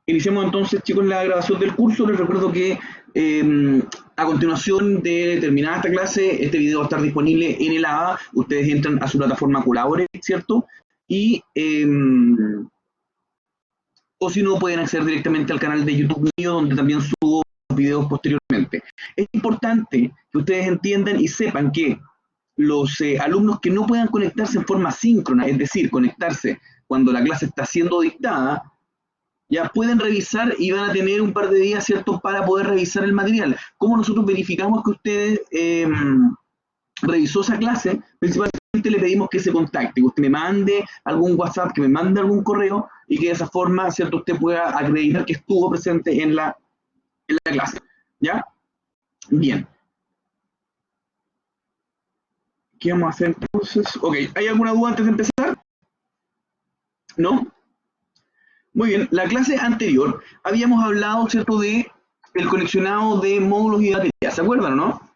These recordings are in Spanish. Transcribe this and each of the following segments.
Iniciamos entonces, chicos, la grabación del curso. Les recuerdo que a continuación de terminar esta clase, este video va a estar disponible en el ABA. Ustedes entran a su plataforma Colabore, ¿cierto? Y, o si no, pueden acceder directamente al canal de YouTube mío, donde también subo videos posteriormente. Es importante que ustedes entiendan y sepan que los alumnos que no puedan conectarse en forma síncrona, es decir, conectarse cuando la clase está siendo dictada, ya pueden revisar y van a tener un par de días, ¿cierto?, para poder revisar el material. ¿Cómo nosotros verificamos que usted revisó esa clase? Principalmente le pedimos que se contacte, que usted me mande algún WhatsApp, que me mande algún correo, y que de esa forma, ¿cierto?, usted pueda acreditar que estuvo presente en la clase. ¿Ya? Bien. ¿Qué vamos a hacer entonces? Ok, ¿hay alguna duda antes de empezar? ¿No? Muy bien, la clase anterior habíamos hablado, ¿cierto?, de el coleccionado de módulos y baterías. ¿Se acuerdan o no?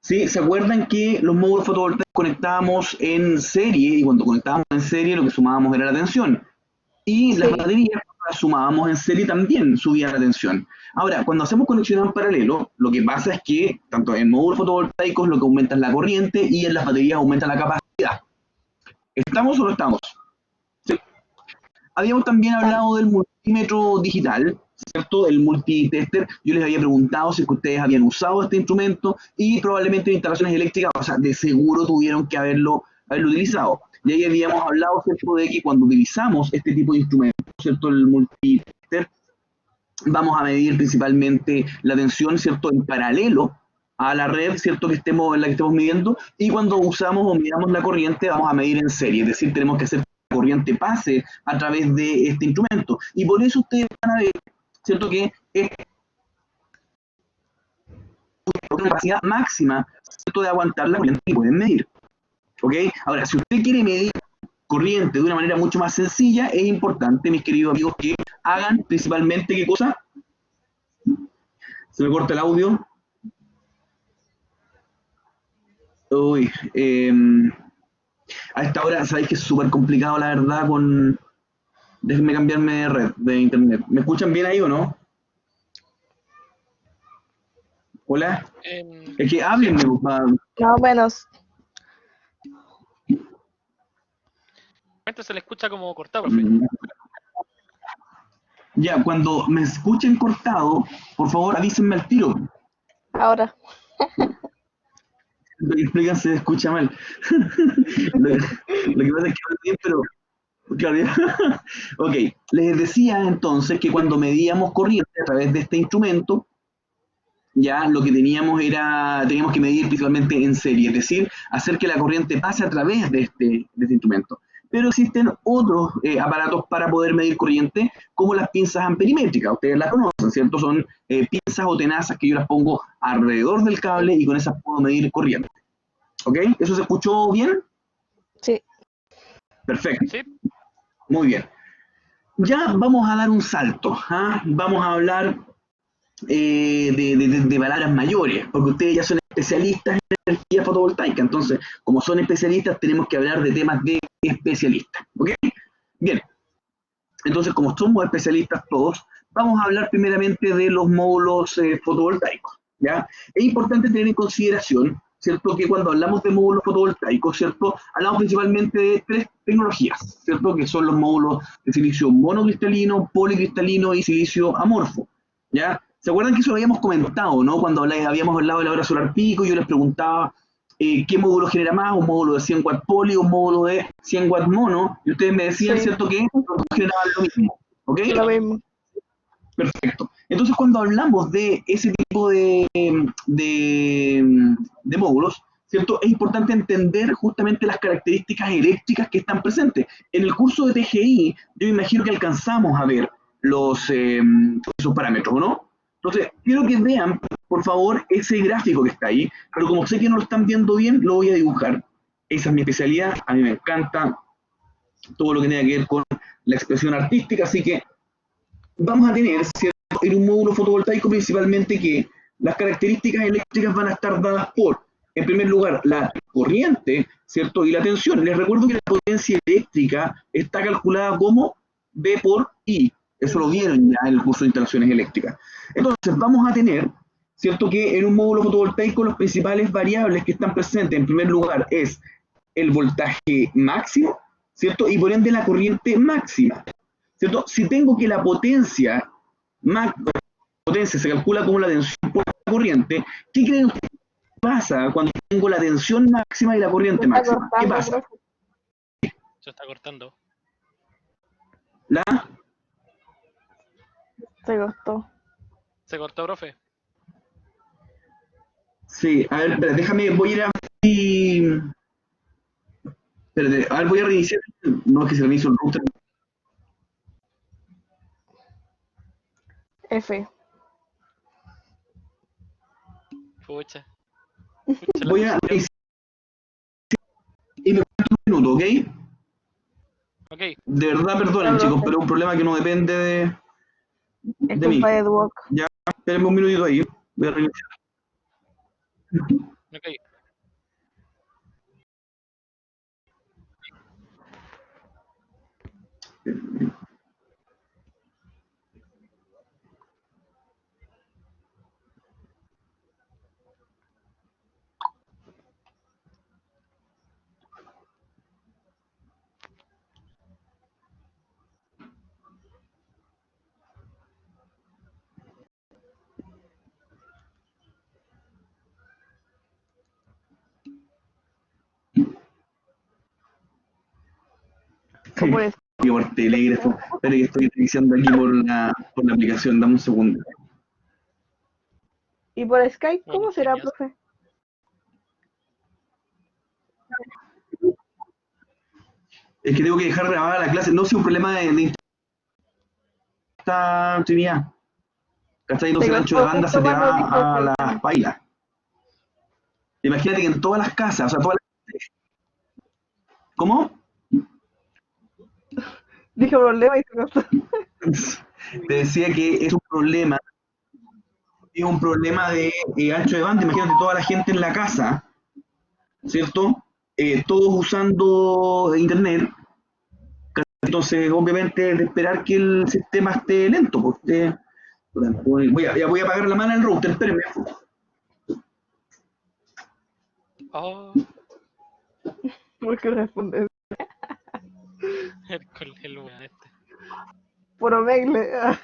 ¿Sí? ¿Se acuerdan que los módulos fotovoltaicos conectábamos en serie? Y cuando conectábamos en serie lo que sumábamos era la tensión. Y las baterías, cuando las sumábamos en serie, también subía la tensión. Ahora, cuando hacemos conexión en paralelo, lo que pasa es que, tanto en módulos fotovoltaicos, lo que aumenta es la corriente, y en las baterías aumenta la capacidad. ¿Estamos o no estamos? ¿Sí? Habíamos también hablado del multímetro digital, ¿cierto? El multitester. Yo les había preguntado si es que ustedes habían usado este instrumento, y probablemente en instalaciones eléctricas, o sea, de seguro tuvieron que haberlo utilizado. Y ahí habíamos hablado, ¿cierto?, de que cuando utilizamos este tipo de instrumentos, ¿cierto?, el multitester, vamos a medir principalmente la tensión, ¿cierto?, en paralelo a la red, ¿cierto?, en la que estemos midiendo, y cuando usamos o midamos la corriente, vamos a medir en serie, es decir, tenemos que hacer que la corriente pase a través de este instrumento. Y por eso ustedes van a ver, ¿cierto?, que es una capacidad máxima, ¿cierto?, de aguantar la corriente que pueden medir. ¿Ok? Ahora, si usted quiere medir corriente de una manera mucho más sencilla, es importante, mis queridos amigos, que hagan principalmente, ¿qué cosa? Se me corta el audio. Uy, a esta hora, sabéis que es súper complicado, la verdad, con... Déjenme cambiarme de red, de internet. ¿Me escuchan bien ahí o no? ¿Hola? Es que háblenme, Sí. más o menos. Se le escucha como cortado, profe. Ya, cuando me escuchen cortado, por favor avísenme al tiro. Ahora. Lo que explican se escucha mal. lo que pasa es que hablo bien, pero... Claro, ya. Ok, les decía entonces que cuando medíamos corriente a través de este instrumento, ya lo que teníamos que medir principalmente en serie, es decir, hacer que la corriente pase a través de este instrumento. Pero existen otros aparatos para poder medir corriente, como las pinzas amperimétricas. Ustedes las conocen, ¿cierto? Son pinzas o tenazas que yo las pongo alrededor del cable y con esas puedo medir corriente. ¿Ok? ¿Eso se escuchó bien? Sí. Perfecto. Sí. Muy bien. Ya vamos a dar un salto. ¿Ah? Vamos a hablar de palabras mayores, porque ustedes ya son especialistas en energía fotovoltaica. Entonces, como son especialistas, tenemos que hablar de temas de especialistas. ¿Ok? Bien. Entonces, como somos especialistas todos, vamos a hablar primeramente de los módulos fotovoltaicos. ¿Ya? Es importante tener en consideración, ¿cierto?, que cuando hablamos de módulos fotovoltaicos, ¿cierto?, hablamos principalmente de tres tecnologías, ¿cierto?, que son los módulos de silicio monocristalino, policristalino y silicio amorfo. ¿Ya? ¿Se acuerdan que eso lo habíamos comentado, ¿no? Cuando habíamos hablado de la hora solar pico, yo les preguntaba qué módulo genera más, un módulo de 100 watts poli, un módulo de 100 watts mono, y ustedes me decían, Sí. ¿cierto?, que los dos generaban lo mismo. ¿Ok? Lo mismo. Perfecto. Entonces, cuando hablamos de ese tipo de módulos, ¿cierto?, es importante entender justamente las características eléctricas que están presentes. En el curso de TGI, yo imagino que alcanzamos a ver esos parámetros, ¿no? Entonces, quiero que vean, por favor, ese gráfico que está ahí, pero como sé que no lo están viendo bien, lo voy a dibujar. Esa es mi especialidad, a mí me encanta todo lo que tenga que ver con la expresión artística, así que vamos a tener, ¿cierto?, en un módulo fotovoltaico principalmente que las características eléctricas van a estar dadas por, en primer lugar, la corriente, ¿cierto?, y la tensión. Les recuerdo que la potencia eléctrica está calculada como B por I. Eso lo vieron ya en el curso de instalaciones eléctricas. Entonces, vamos a tener, ¿cierto?, que en un módulo fotovoltaico los principales variables que están presentes, en primer lugar, es el voltaje máximo, ¿cierto?, y por ende la corriente máxima, ¿cierto? Si tengo que la potencia se calcula como la tensión por la corriente, ¿qué creen ustedes que pasa cuando tengo la tensión máxima y la corriente Se está máxima? ¿Qué cortando, pasa? profe. Se está cortando. ¿La? Se cortó. Se cortó, profe. Sí, a ver, espera, déjame, voy a ir a... Espérate, a ver, voy a reiniciar. No, es que se reinició el router. F. Pucha. Voy a reiniciar y me cuento un minuto, ¿ok? Ok. De verdad, perdonen, No, chicos, profe. pero es un problema que no depende Es de mí. culpa de Duoc. Ya, espérenme un minutito ahí. Voy a reiniciar. Ok. O por eso. Por telégrafo. Espera que estoy iniciando aquí por la aplicación. Dame un segundo. ¿Y por Skype Bueno, cómo será, ingenioso. profe? Es que tengo que dejar grabada la clase. No, si un problema de esta actividad. ¿Cachai? Entonces Se el ancho de cortó banda se justo te cuando dijo va a que... las pailas. Imagínate que en todas las casas, o sea, todas las... ¿Cómo? Dijo problema y se cortó. Te decía que es un problema de ancho de banda. Imagínate toda la gente en la casa, ¿cierto? Todos usando internet. Entonces, obviamente, es de esperar que el sistema esté lento. Porque, ya voy a apagar la mano del router, espérenme. Oh, ¿Por qué respondes? el weón este. Por Omegle.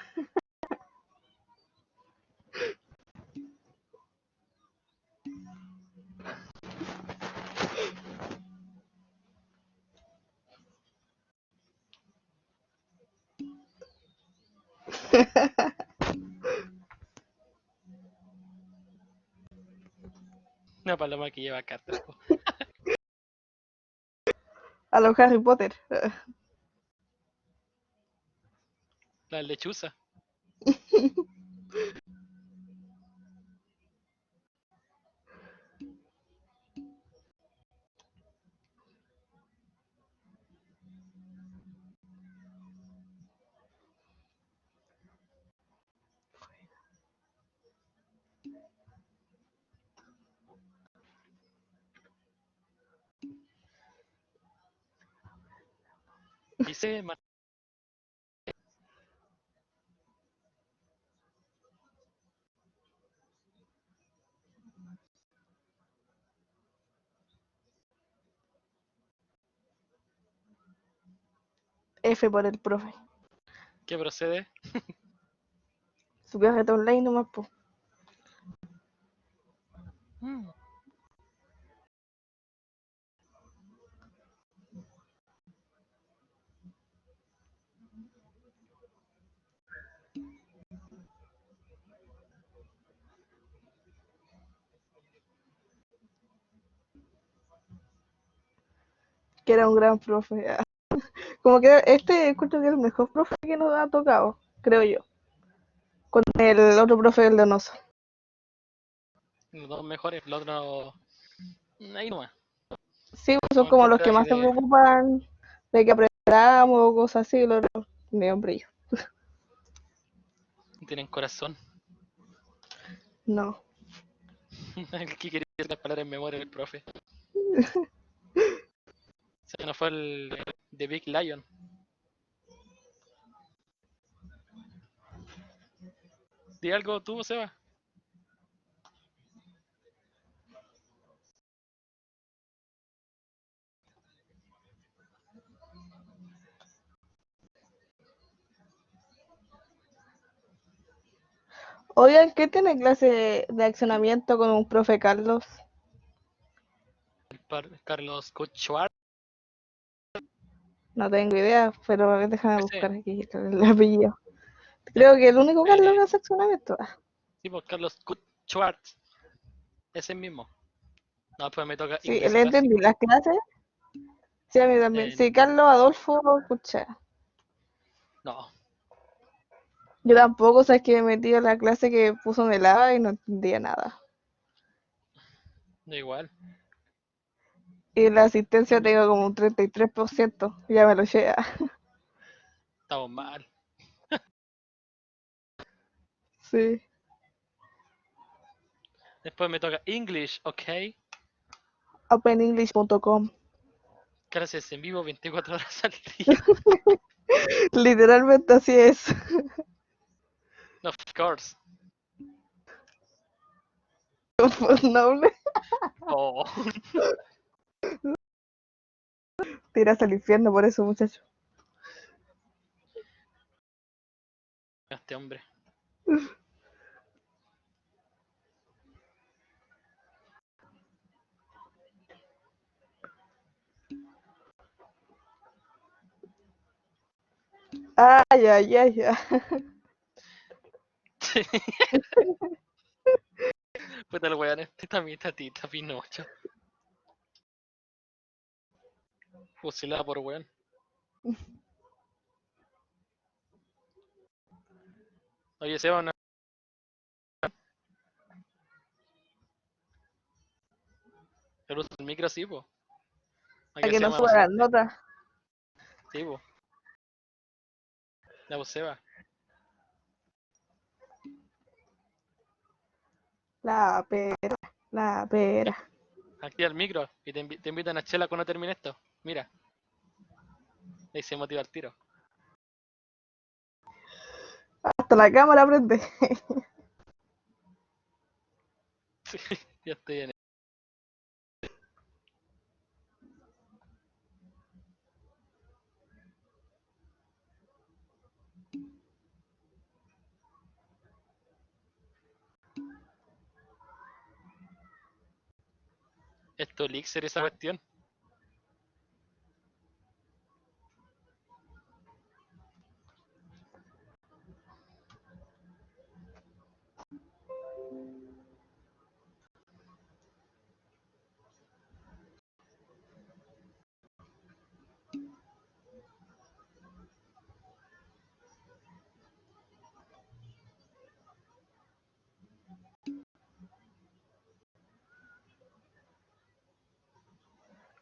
Una paloma que lleva cartas. Po. A los Harry Potter. La lechuza. Dice F por el profe. que procede. Su viaje online nomás, po. Mm. Que era un gran profe. Como que este encuentro que es el mejor profe que nos ha tocado, creo yo. Con el otro profe, el Donoso. Los dos mejores, los otros. Ahí nomás. Sí, pues son Como como los que porcentaje más se de. preocupan de que aprendamos o cosas así, los otros ni un brillo. Tienen corazón. No. El que quería decir las palabras en memoria del profe. Se nos fue el The Big Lion. Di algo tú, Seba. Oigan, ¿qué tiene clase de accionamiento con un profe Carlos? Carlos Kuchwar. No tengo idea, pero a ver, déjame Ese. buscar aquí el apellido. Creo que el único Carlos que hace accionamiento. Sí, pues Carlos Schwartz. Ese mismo. No, pues me toca Sí, inglés le entendí clásico. las clases. Sí, a mí también. Sí, Carlos Adolfo Cuchara. No, Yo tampoco, sabes que me metí a la clase que puso en el ABA y no entendía nada. da igual. Y la asistencia tengo como un 33%. Ya me lo llega. Estamos mal. Sí. Después me toca English, ok. OpenEnglish.com. Clases en vivo 24 horas al día. Literalmente así es. Of course. Noble. Oh, Tiras al infierno por eso, muchacho. este hombre. Ay, ay, ay, ay. Puta el weón, este mi tatita Pinocho. Fusilada por weón. Oye, Seba, no. El uso del micro, sí, po. ¿A Para qué que se no llama? No suba sé. las notas. Sí, po. La voz Seba. La pera, la pera. Activa el micro y te invitan a chela cuando termine esto. Mira, ahí se motiva el tiro. Hasta la cámara prende. Sí, ya estoy en. Esto elixir esa cuestión.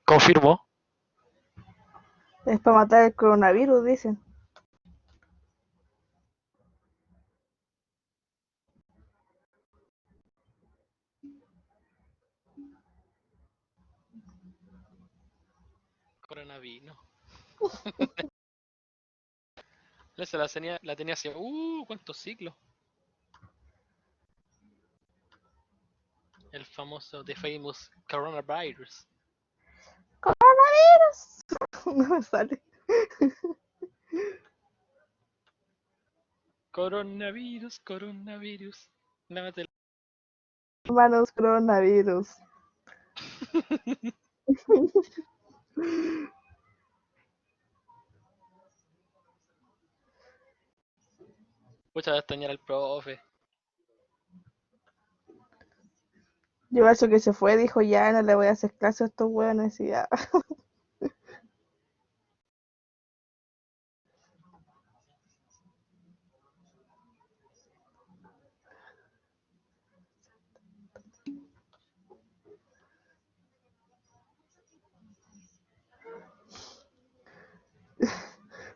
Confirmo. Es para matar el coronavirus, dicen. Coronavirus. Esa la tenía hace. ¿Cuántos ciclos? El famoso The Famous Coronavirus. ¡Coronavirus! No me sale. Coronavirus, coronavirus. Lávate Hermanos, coronavirus. Mucha de extrañar al profe. Yo eso que se fue, dijo ya no le voy a hacer caso a estos hueones y ya.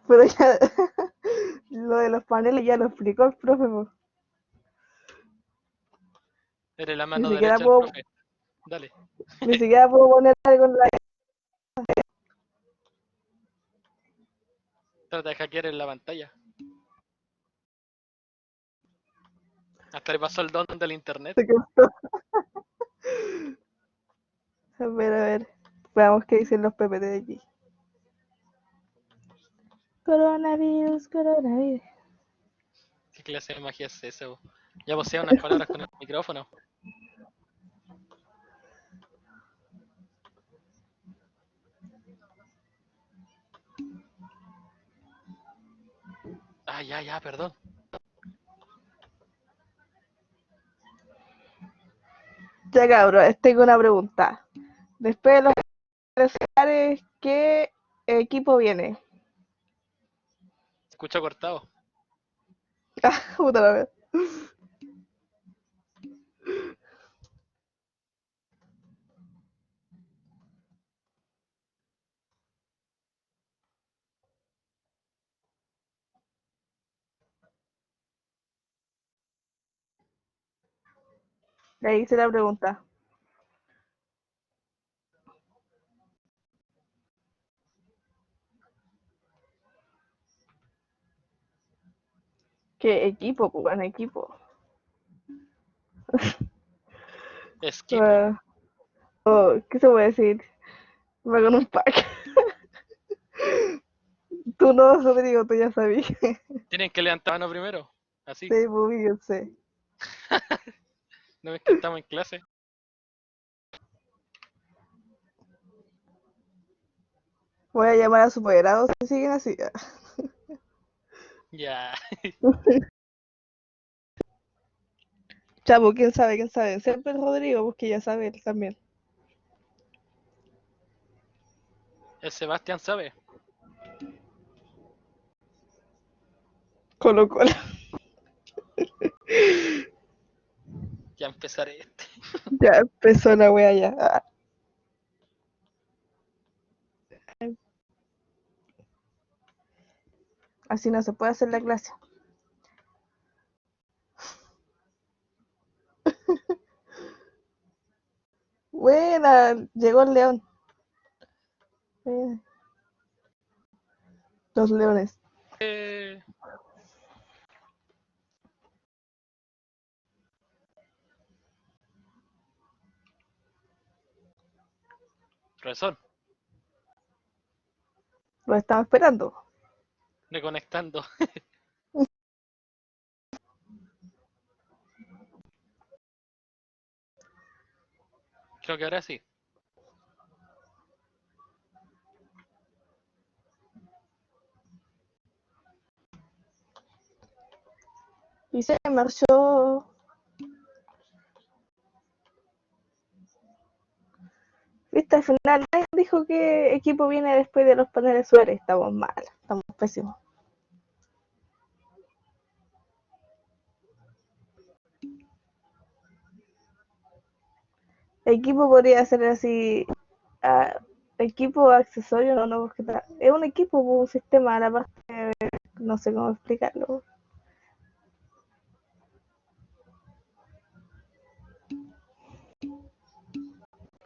Pero ya lo de los paneles ya lo explicó el profe, po. Eres la Ni mano siquiera derecha del puedo, profe. Dale. ni siquiera puedo poner algo en la. Trata de hackear en la pantalla. Hasta le pasó el don del internet. Se cortó. A ver. Veamos qué dicen los PPT de aquí. Coronavirus. ¿Qué clase de magia es esa? Bo? Ya posee unas palabras con el micrófono. Ah, ya, perdón. Ya cabrón, tengo una pregunta. Después de los celulares, ¿qué equipo viene? Se escucha cortado. Ah, puta la vez. Ahí hice la pregunta. ¿Qué equipo? Pues bueno, equipo. Skip. ¿Qué se puede decir? Va con un pack. Tú no, Rodrigo, tú ya sabías. Tienen que levantar la mano primero. Así. Sí, pues yo sé. ¿No ves que estamos en clase? Voy a llamar a su apoderado si siguen así. Ya. Chavo, quién sabe. Siempre el Rodrigo, porque ya sabe él también. El Sebastián sabe. Colo. Ya empezaré este. Ya empezó la wea ya. Ah. Así no se puede hacer la clase. Buena, llegó el león. Los leones. Profesor, Los estamos esperando. reconectando. Creo que ahora sí. Y se marchó. Viste, al final nadie dijo qué equipo viene después de los paneles solares. Estamos mal, estamos pésimos. Equipo podría ser así. ah, Equipo accesorio, no, porque es un equipo, un sistema, a la parte, no sé cómo explicarlo.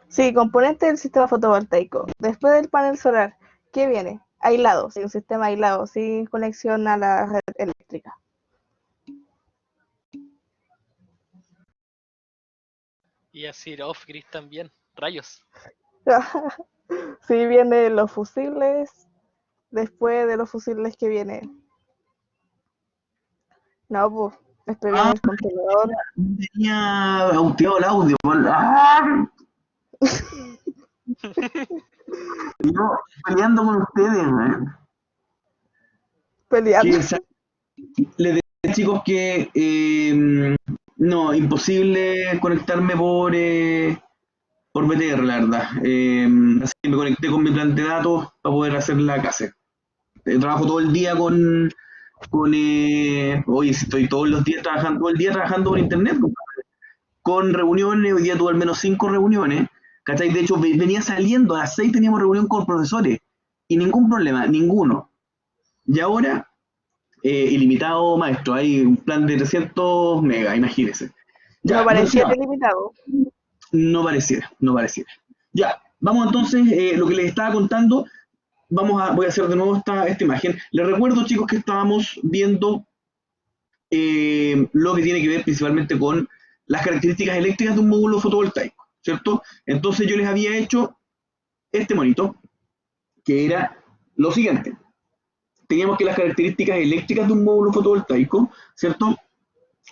Sí, componente del sistema fotovoltaico. Después del panel solar, ¿qué viene? Aislado, sí, un sistema aislado, sin conexión a la red eléctrica. Y así off-grid también. Rayos. Sí, viene los fusibles. Después de los fusibles, ¿qué viene? No, pues, esperemos Ah, el contenedor. tenía auteado el audio. ¡Ah! Yo peleando con ustedes, man. Peleando. Les decía, chicos, que no, imposible conectarme por BTR, la verdad. Así que me conecté con mi plan de datos para poder hacer la clase. Trabajo todo el día oye, estoy todos los días trabajando, todo el día trabajando por internet, con reuniones. Hoy día tuve al menos 5 reuniones, ¿cachai? De hecho, venía saliendo, a las 6 teníamos reunión con profesores, y ningún problema, ninguno. Y ahora, ilimitado maestro, hay un plan de 300 megas, imagínense. No Ya, parecía decía, delimitado. no pareciera. Ya, vamos entonces, lo que les estaba contando, voy a hacer de nuevo esta imagen. Les recuerdo, chicos, que estábamos viendo lo que tiene que ver principalmente con las características eléctricas de un módulo fotovoltaico, ¿cierto? Entonces yo les había hecho este monito, que era lo siguiente. Teníamos que las características eléctricas de un módulo fotovoltaico, ¿cierto?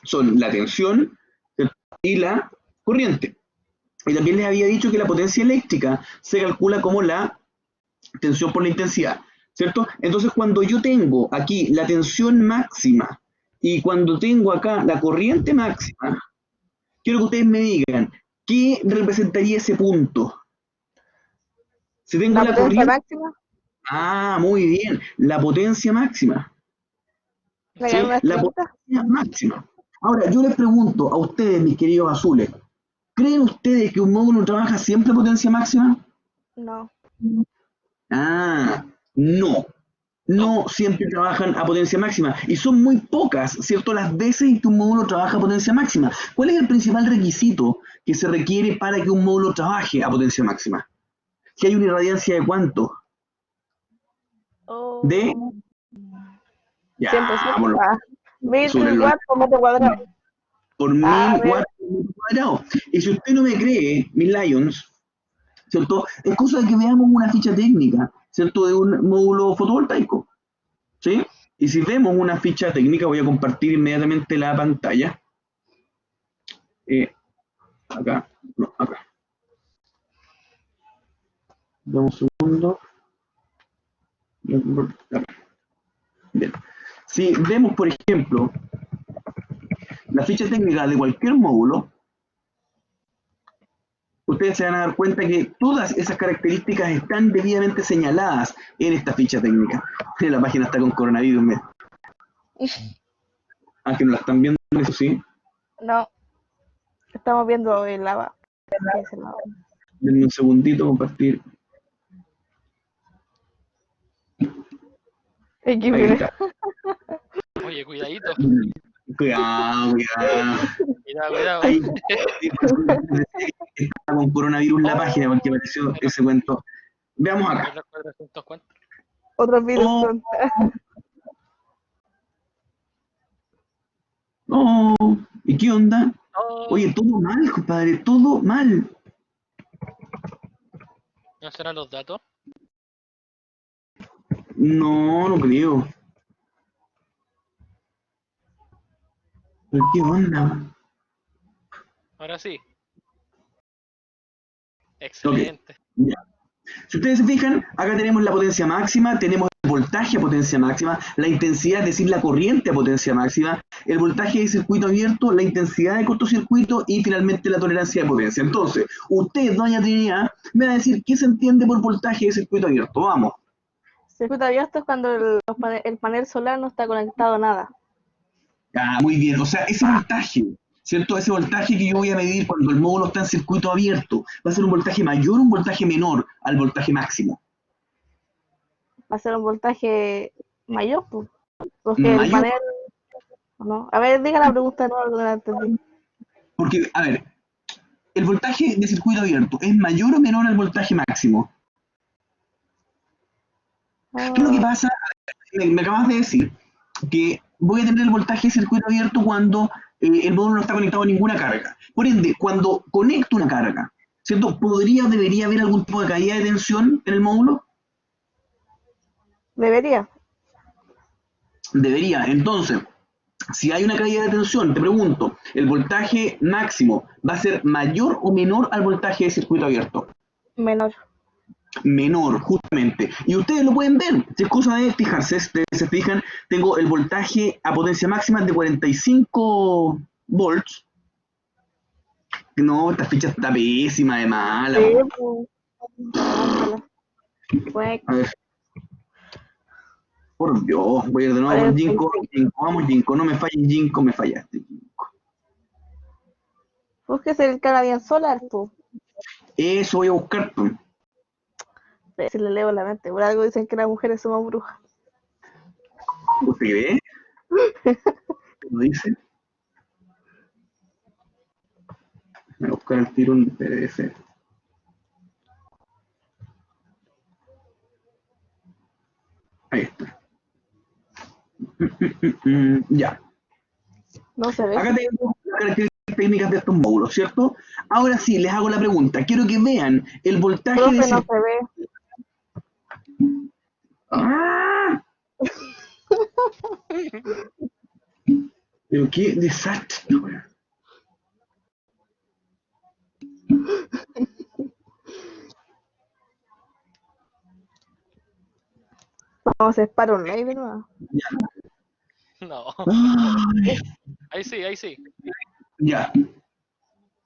Son la tensión, ¿cierto? Y la corriente. Y también les había dicho que la potencia eléctrica se calcula como la tensión por la intensidad, ¿cierto? Entonces cuando yo tengo aquí la tensión máxima y cuando tengo acá la corriente máxima, quiero que ustedes me digan, ¿qué representaría ese punto? Si tengo La la potencia corriente... máxima, Ah, muy bien, la potencia máxima, me ¿sí? gané una La estrellita. potencia máxima. Ahora, yo les pregunto a ustedes, mis queridos azules, ¿creen ustedes que un módulo trabaja siempre a potencia máxima? No. Ah, no. No. No siempre trabajan a potencia máxima y son muy pocas, ¿cierto? Las veces en que un módulo trabaja a potencia máxima. ¿Cuál es el principal requisito que se requiere para que un módulo trabaje a potencia máxima? Que hay una irradiancia de cuánto? De, Oh, ya, 100%. por, Ah, sobre 1000 lo watts por metro cuadrado. por A 1000 ver, watts por metro cuadrado. Y si usted no me cree, mis Lions, ¿cierto? Es cosa de que veamos una ficha técnica, ¿cierto? De un módulo fotovoltaico, ¿sí? Y si vemos una ficha técnica, voy a compartir inmediatamente la pantalla. Acá, no, acá. Dame un segundo. Acá. Bien. Si vemos, por ejemplo, la ficha técnica de cualquier módulo, ustedes se van a dar cuenta que todas esas características están debidamente señaladas en esta ficha técnica. La página está con coronavirus. Que no la están viendo, eso sí. no, estamos viendo el lava. ¿Qué es el lava? Denme un segundito, compartir. Ahí XP. está. Oye, cuidadito. Cuidado, cuidado. Cuidado, cuidado. Ahí está con coronavirus la página porque apareció ese cuento. Veamos acá. Otros 400 cuentos. Otro virus Oh, pronto. oh, ¿y qué onda? Oh, Oye, todo mal, compadre, todo mal. ¿no serán los datos? No, no creo. ¿Pero qué onda? Ahora sí. Ok, Excelente. ya. Si ustedes se fijan, acá tenemos la potencia máxima, tenemos el voltaje a potencia máxima, la intensidad, es decir, la corriente a potencia máxima, el voltaje de circuito abierto, la intensidad de cortocircuito y finalmente la tolerancia de potencia. Entonces, usted, doña Trinidad, me va a decir qué se entiende por voltaje de circuito abierto. Vamos. Circuito abierto es cuando el panel solar no está conectado a nada. Ah, muy bien. O sea, ese voltaje, ¿cierto? Ese voltaje que yo voy a medir cuando el módulo está en circuito abierto, ¿va a ser un voltaje mayor o un voltaje menor al voltaje máximo? Va a ser un voltaje mayor, pues. Porque el Mayor, panel, ¿no? A ver, diga la pregunta, no, no la entendí. porque, a ver, ¿el voltaje de circuito abierto es mayor o menor al voltaje máximo? ¿Qué es lo que Ah, pasa? Me acabas de decir que voy a tener el voltaje de circuito abierto cuando el módulo no está conectado a ninguna carga. Por ende, cuando conecto una carga, ¿cierto? ¿Podría o debería haber algún tipo de caída de tensión en el módulo? debería. Debería. Entonces, si hay una caída de tensión, te pregunto, ¿el voltaje máximo va a ser mayor o menor al voltaje de circuito abierto? Menor. Menor, justamente. Y ustedes lo pueden ver, si es cosa de fijarse, ustedes se fijan, tengo el voltaje a potencia máxima de 45 volts. No, esta ficha está pésima de mala, Sí, po. pues, está mala. Fue A ver, por Dios, voy a ir de nuevo por Jinko. 45. Jinko, vamos Jinko, no me falles Jinko, me fallaste. Búsquese el Canadian Solar, pues. Eso voy a buscar, po. Si le leo la mente. Por algo dicen que las mujeres somos brujas. ¿Usted cree? ¿Lo dice? Voy a buscar el tiro un PDF. Ahí está. Ya. No se ve. Acá tenemos las características técnicas de estos módulos, ¿cierto? Ahora sí, les hago la pregunta. Quiero que vean el voltaje de Profe, no circuito. se ve. ¡Ah! Pero qué desastre, weón. Vamos a hacer paro online de nuevo. No. Ay, Ahí sí, ahí sí. ya.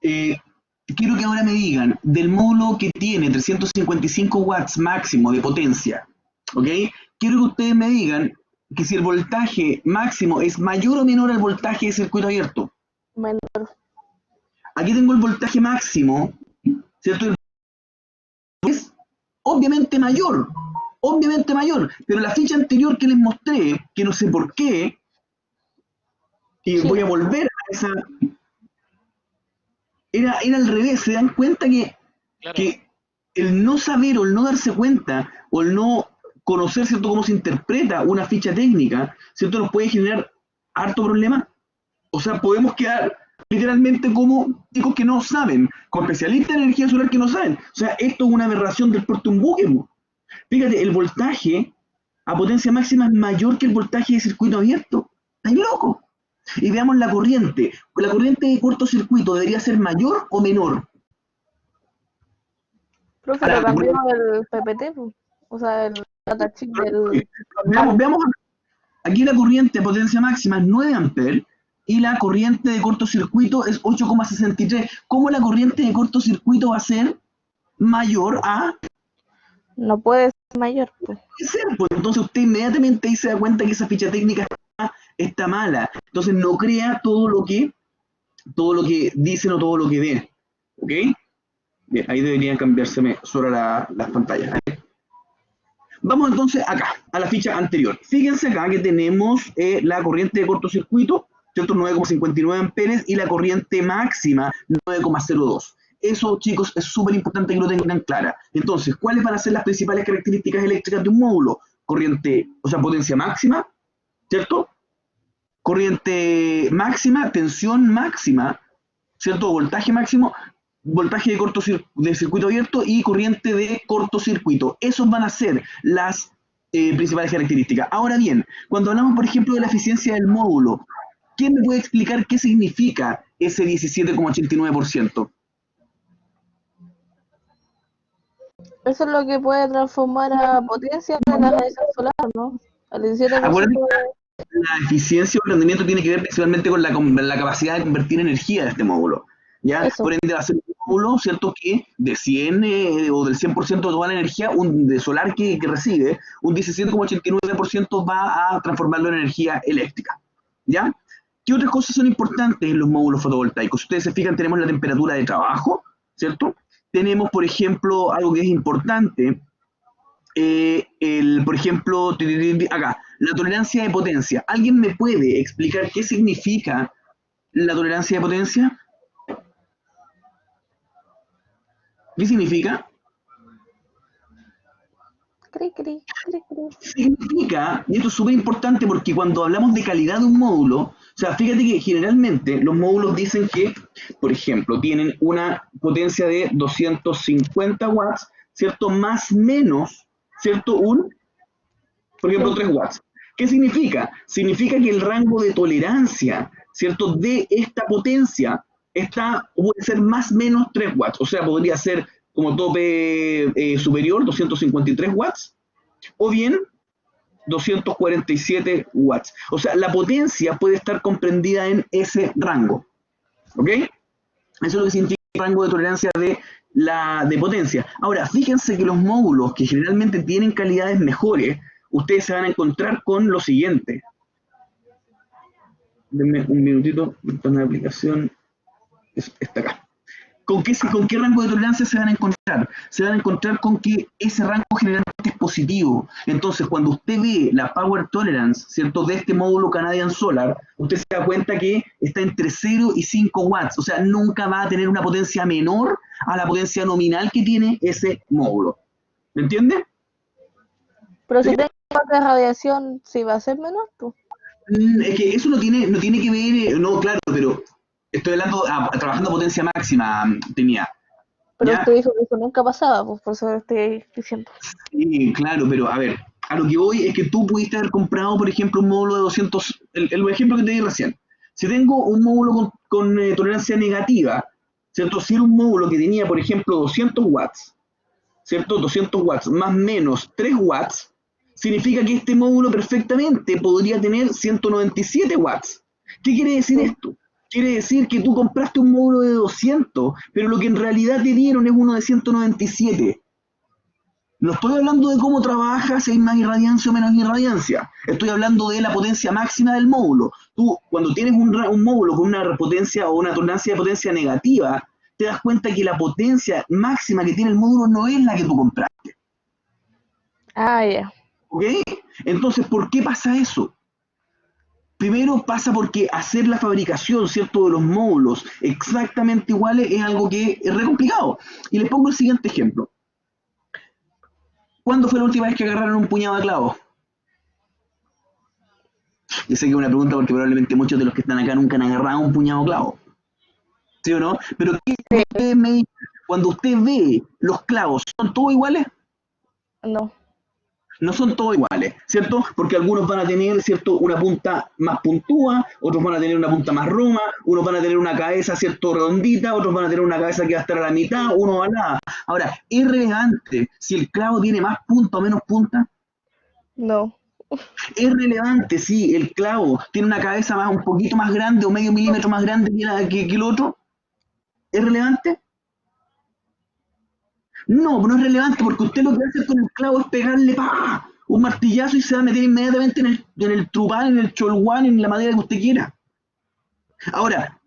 Quiero que ahora me digan, del módulo que tiene 355 watts máximo de potencia, ¿ok? Quiero que ustedes me digan que si el voltaje máximo es mayor o menor al voltaje de circuito abierto. Menor. Aquí tengo el voltaje máximo, ¿cierto? Es obviamente mayor, pero la ficha anterior que les mostré, que no sé por qué, y Sí. voy a volver a esa, era al revés. Se dan cuenta Claro. que el no saber o el no darse cuenta o el no conocer, ¿cierto?, cómo se interpreta una ficha técnica, ¿cierto?, nos puede generar harto problema. O sea, podemos quedar literalmente como chicos que no saben, como especialistas en energía solar que no saben. O sea, esto es una aberración del puerto un buque. Fíjate, el voltaje a potencia máxima es mayor que el voltaje de circuito abierto. ¿Estáis locos? Y veamos la corriente. La corriente de cortocircuito debería ser mayor o menor. Profe, Ahora, lo cambió el PPT, pues. O sea, el datachip del veamos, normal. aquí la corriente de potencia máxima es 9 amperes y la corriente de cortocircuito es 8,63. ¿Cómo la corriente de cortocircuito va a ser mayor a No puede ser mayor, pues. ser? Pues entonces usted inmediatamente ahí se da cuenta que esa ficha técnica está mala. Entonces no crea todo lo que dicen o todo lo que ven. ¿Ok? Bien, ahí deberían cambiárseme sobre las pantallas. Vamos entonces acá, a la ficha anterior. Fíjense acá que tenemos la corriente de cortocircuito, ¿cierto? 9,59 amperes y la corriente máxima 9,02. Eso, chicos, es súper importante que lo tengan clara. Entonces, ¿cuáles van a ser las principales características eléctricas de un módulo? Corriente, o sea, potencia máxima, ¿cierto? Corriente máxima, tensión máxima, ¿cierto? Voltaje máximo, voltaje de circuito abierto y corriente de cortocircuito. Esos van a ser las principales características. Ahora bien, cuando hablamos, por ejemplo, de la eficiencia del módulo, ¿quién me puede explicar qué significa ese 17,89%? Eso es lo que puede transformar a potencia de la radiación solar, ¿no? Al 17%. Acuérdate que la eficiencia o el rendimiento tiene que ver principalmente con la capacidad de convertir energía de este módulo. ¿Ya? Eso. Por ende va a ser un módulo, ¿cierto?, que de 100 o del 100% de toda la energía de solar que recibe, un 17,89% va a transformarlo en energía eléctrica. ¿Ya? ¿Qué otras cosas son importantes en los módulos fotovoltaicos? Si ustedes se fijan, tenemos la temperatura de trabajo, ¿cierto? Tenemos, por ejemplo, algo que es importante, por ejemplo, acá, la tolerancia de potencia. ¿Alguien me puede explicar qué significa la tolerancia de potencia? ¿Qué significa? Cri, cri, cri, cri. Significa, y esto es súper importante porque cuando hablamos de calidad de un módulo, o sea, fíjate que generalmente los módulos dicen que, por ejemplo, tienen una potencia de 250 watts, ¿cierto? Más menos, ¿cierto? Por ejemplo, 3 watts. ¿Qué significa? Significa que el rango de tolerancia, ¿cierto?, de esta potencia puede ser más o menos 3 watts. O sea, podría ser como tope superior, 253 watts, o bien 247 watts. O sea, la potencia puede estar comprendida en ese rango. ¿Ok? Eso es lo que significa el rango de tolerancia de potencia. Ahora, fíjense que los módulos que generalmente tienen calidades mejores, ustedes se van a encontrar con lo siguiente. Denme un minutito, ventana de aplicación, está acá. ¿Con qué rango de tolerancia se van a encontrar? Se van a encontrar con que ese rango generalmente es positivo. Entonces, cuando usted ve la Power Tolerance, ¿cierto?, de este módulo Canadian Solar, usted se da cuenta que está entre 0 y 5 watts. O sea, nunca va a tener una potencia menor a la potencia nominal que tiene ese módulo. ¿Me entiende? Pero si tengo de radiación, ¿sí va a ser menor, tú? Es que eso no tiene que ver, no, claro, pero estoy hablando, trabajando a potencia máxima, tenía, Pero ¿ya? usted dijo que eso nunca pasaba, pues por eso lo estoy diciendo. Sí, claro, pero a ver, a lo que voy es que tú pudiste haber comprado, por ejemplo, un módulo de 200, el ejemplo que te di recién. Si tengo un módulo con tolerancia negativa, ¿cierto? Si era un módulo que tenía, por ejemplo, 200 watts, ¿cierto? 200 watts más menos 3 watts, significa que este módulo perfectamente podría tener 197 watts. ¿Qué quiere decir Sí. esto? Quiere decir que tú compraste un módulo de 200, pero lo que en realidad te dieron es uno de 197. No estoy hablando de cómo trabaja, si hay más irradiancia o menos irradiancia. Estoy hablando de la potencia máxima del módulo. Tú, cuando tienes un módulo con una potencia o una tolerancia de potencia negativa, te das cuenta que la potencia máxima que tiene el módulo no es la que tú compraste. Ah, ya. ¿Ok? Entonces, ¿por qué pasa eso? Primero pasa porque hacer la fabricación, ¿cierto?, de los módulos exactamente iguales es algo que es re complicado. Y les pongo el siguiente ejemplo. ¿Cuándo fue la última vez que agarraron un puñado de clavos? Yo sé que es una pregunta porque probablemente muchos de los que están acá nunca han agarrado un puñado de clavos, ¿sí o no? Pero ¿qué Sí. me dice? Cuando usted ve los clavos, ¿son todos iguales? No. No son todos iguales, ¿cierto? Porque algunos van a tener, ¿cierto?, una punta más puntúa, otros van a tener una punta más roma, unos van a tener una cabeza, ¿cierto?, redondita, otros van a tener una cabeza que va a estar a la mitad, uno va a nada. Ahora, ¿es relevante si el clavo tiene más punta o menos punta? No. Es relevante si el clavo tiene una cabeza un poquito más grande o medio milímetro más grande que el otro. ¿Es relevante? No es relevante porque usted lo que va a hacer con el clavo es pegarle un martillazo y se va a meter inmediatamente en el trupán, en el cholguán, en la madera que usted quiera. Ahora,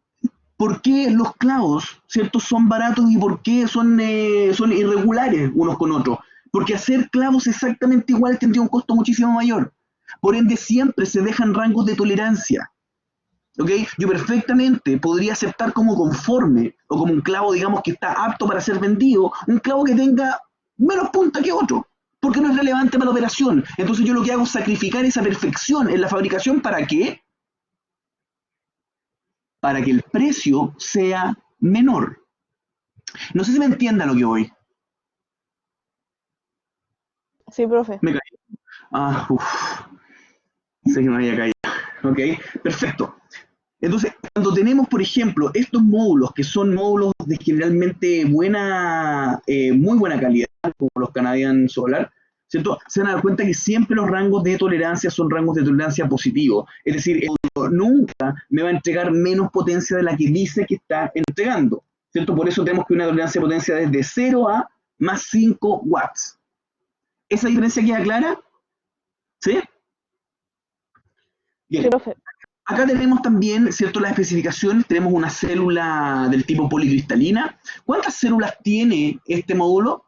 ¿por qué los clavos, cierto, son baratos y por qué son irregulares unos con otros? Porque hacer clavos exactamente iguales tendría un costo muchísimo mayor. Por ende, siempre se dejan rangos de tolerancia. ¿Ok? Yo perfectamente podría aceptar como conforme o como un clavo, digamos, que está apto para ser vendido, un clavo que tenga menos punta que otro, porque no es relevante para la operación. Entonces yo lo que hago es sacrificar esa perfección en la fabricación. ¿Para qué? Para que el precio sea menor. No sé si me entienda lo que voy. Sí, profe. Me caí. Sé que me había caído. Ok, perfecto. Entonces, cuando tenemos, por ejemplo, estos módulos, que son módulos de generalmente muy buena calidad, como los Canadian Solar, ¿cierto? Se van a dar cuenta que siempre los rangos de tolerancia son rangos de tolerancia positivos. Es decir, el módulo nunca me va a entregar menos potencia de la que dice que está entregando, ¿cierto? Por eso tenemos que una tolerancia de potencia desde 0 a más 5 watts. ¿Esa diferencia queda clara? ¿Sí? Sí, Bien. profe. Acá tenemos también, ¿cierto?, las especificaciones. Tenemos una célula del tipo policristalina. ¿Cuántas células tiene este módulo?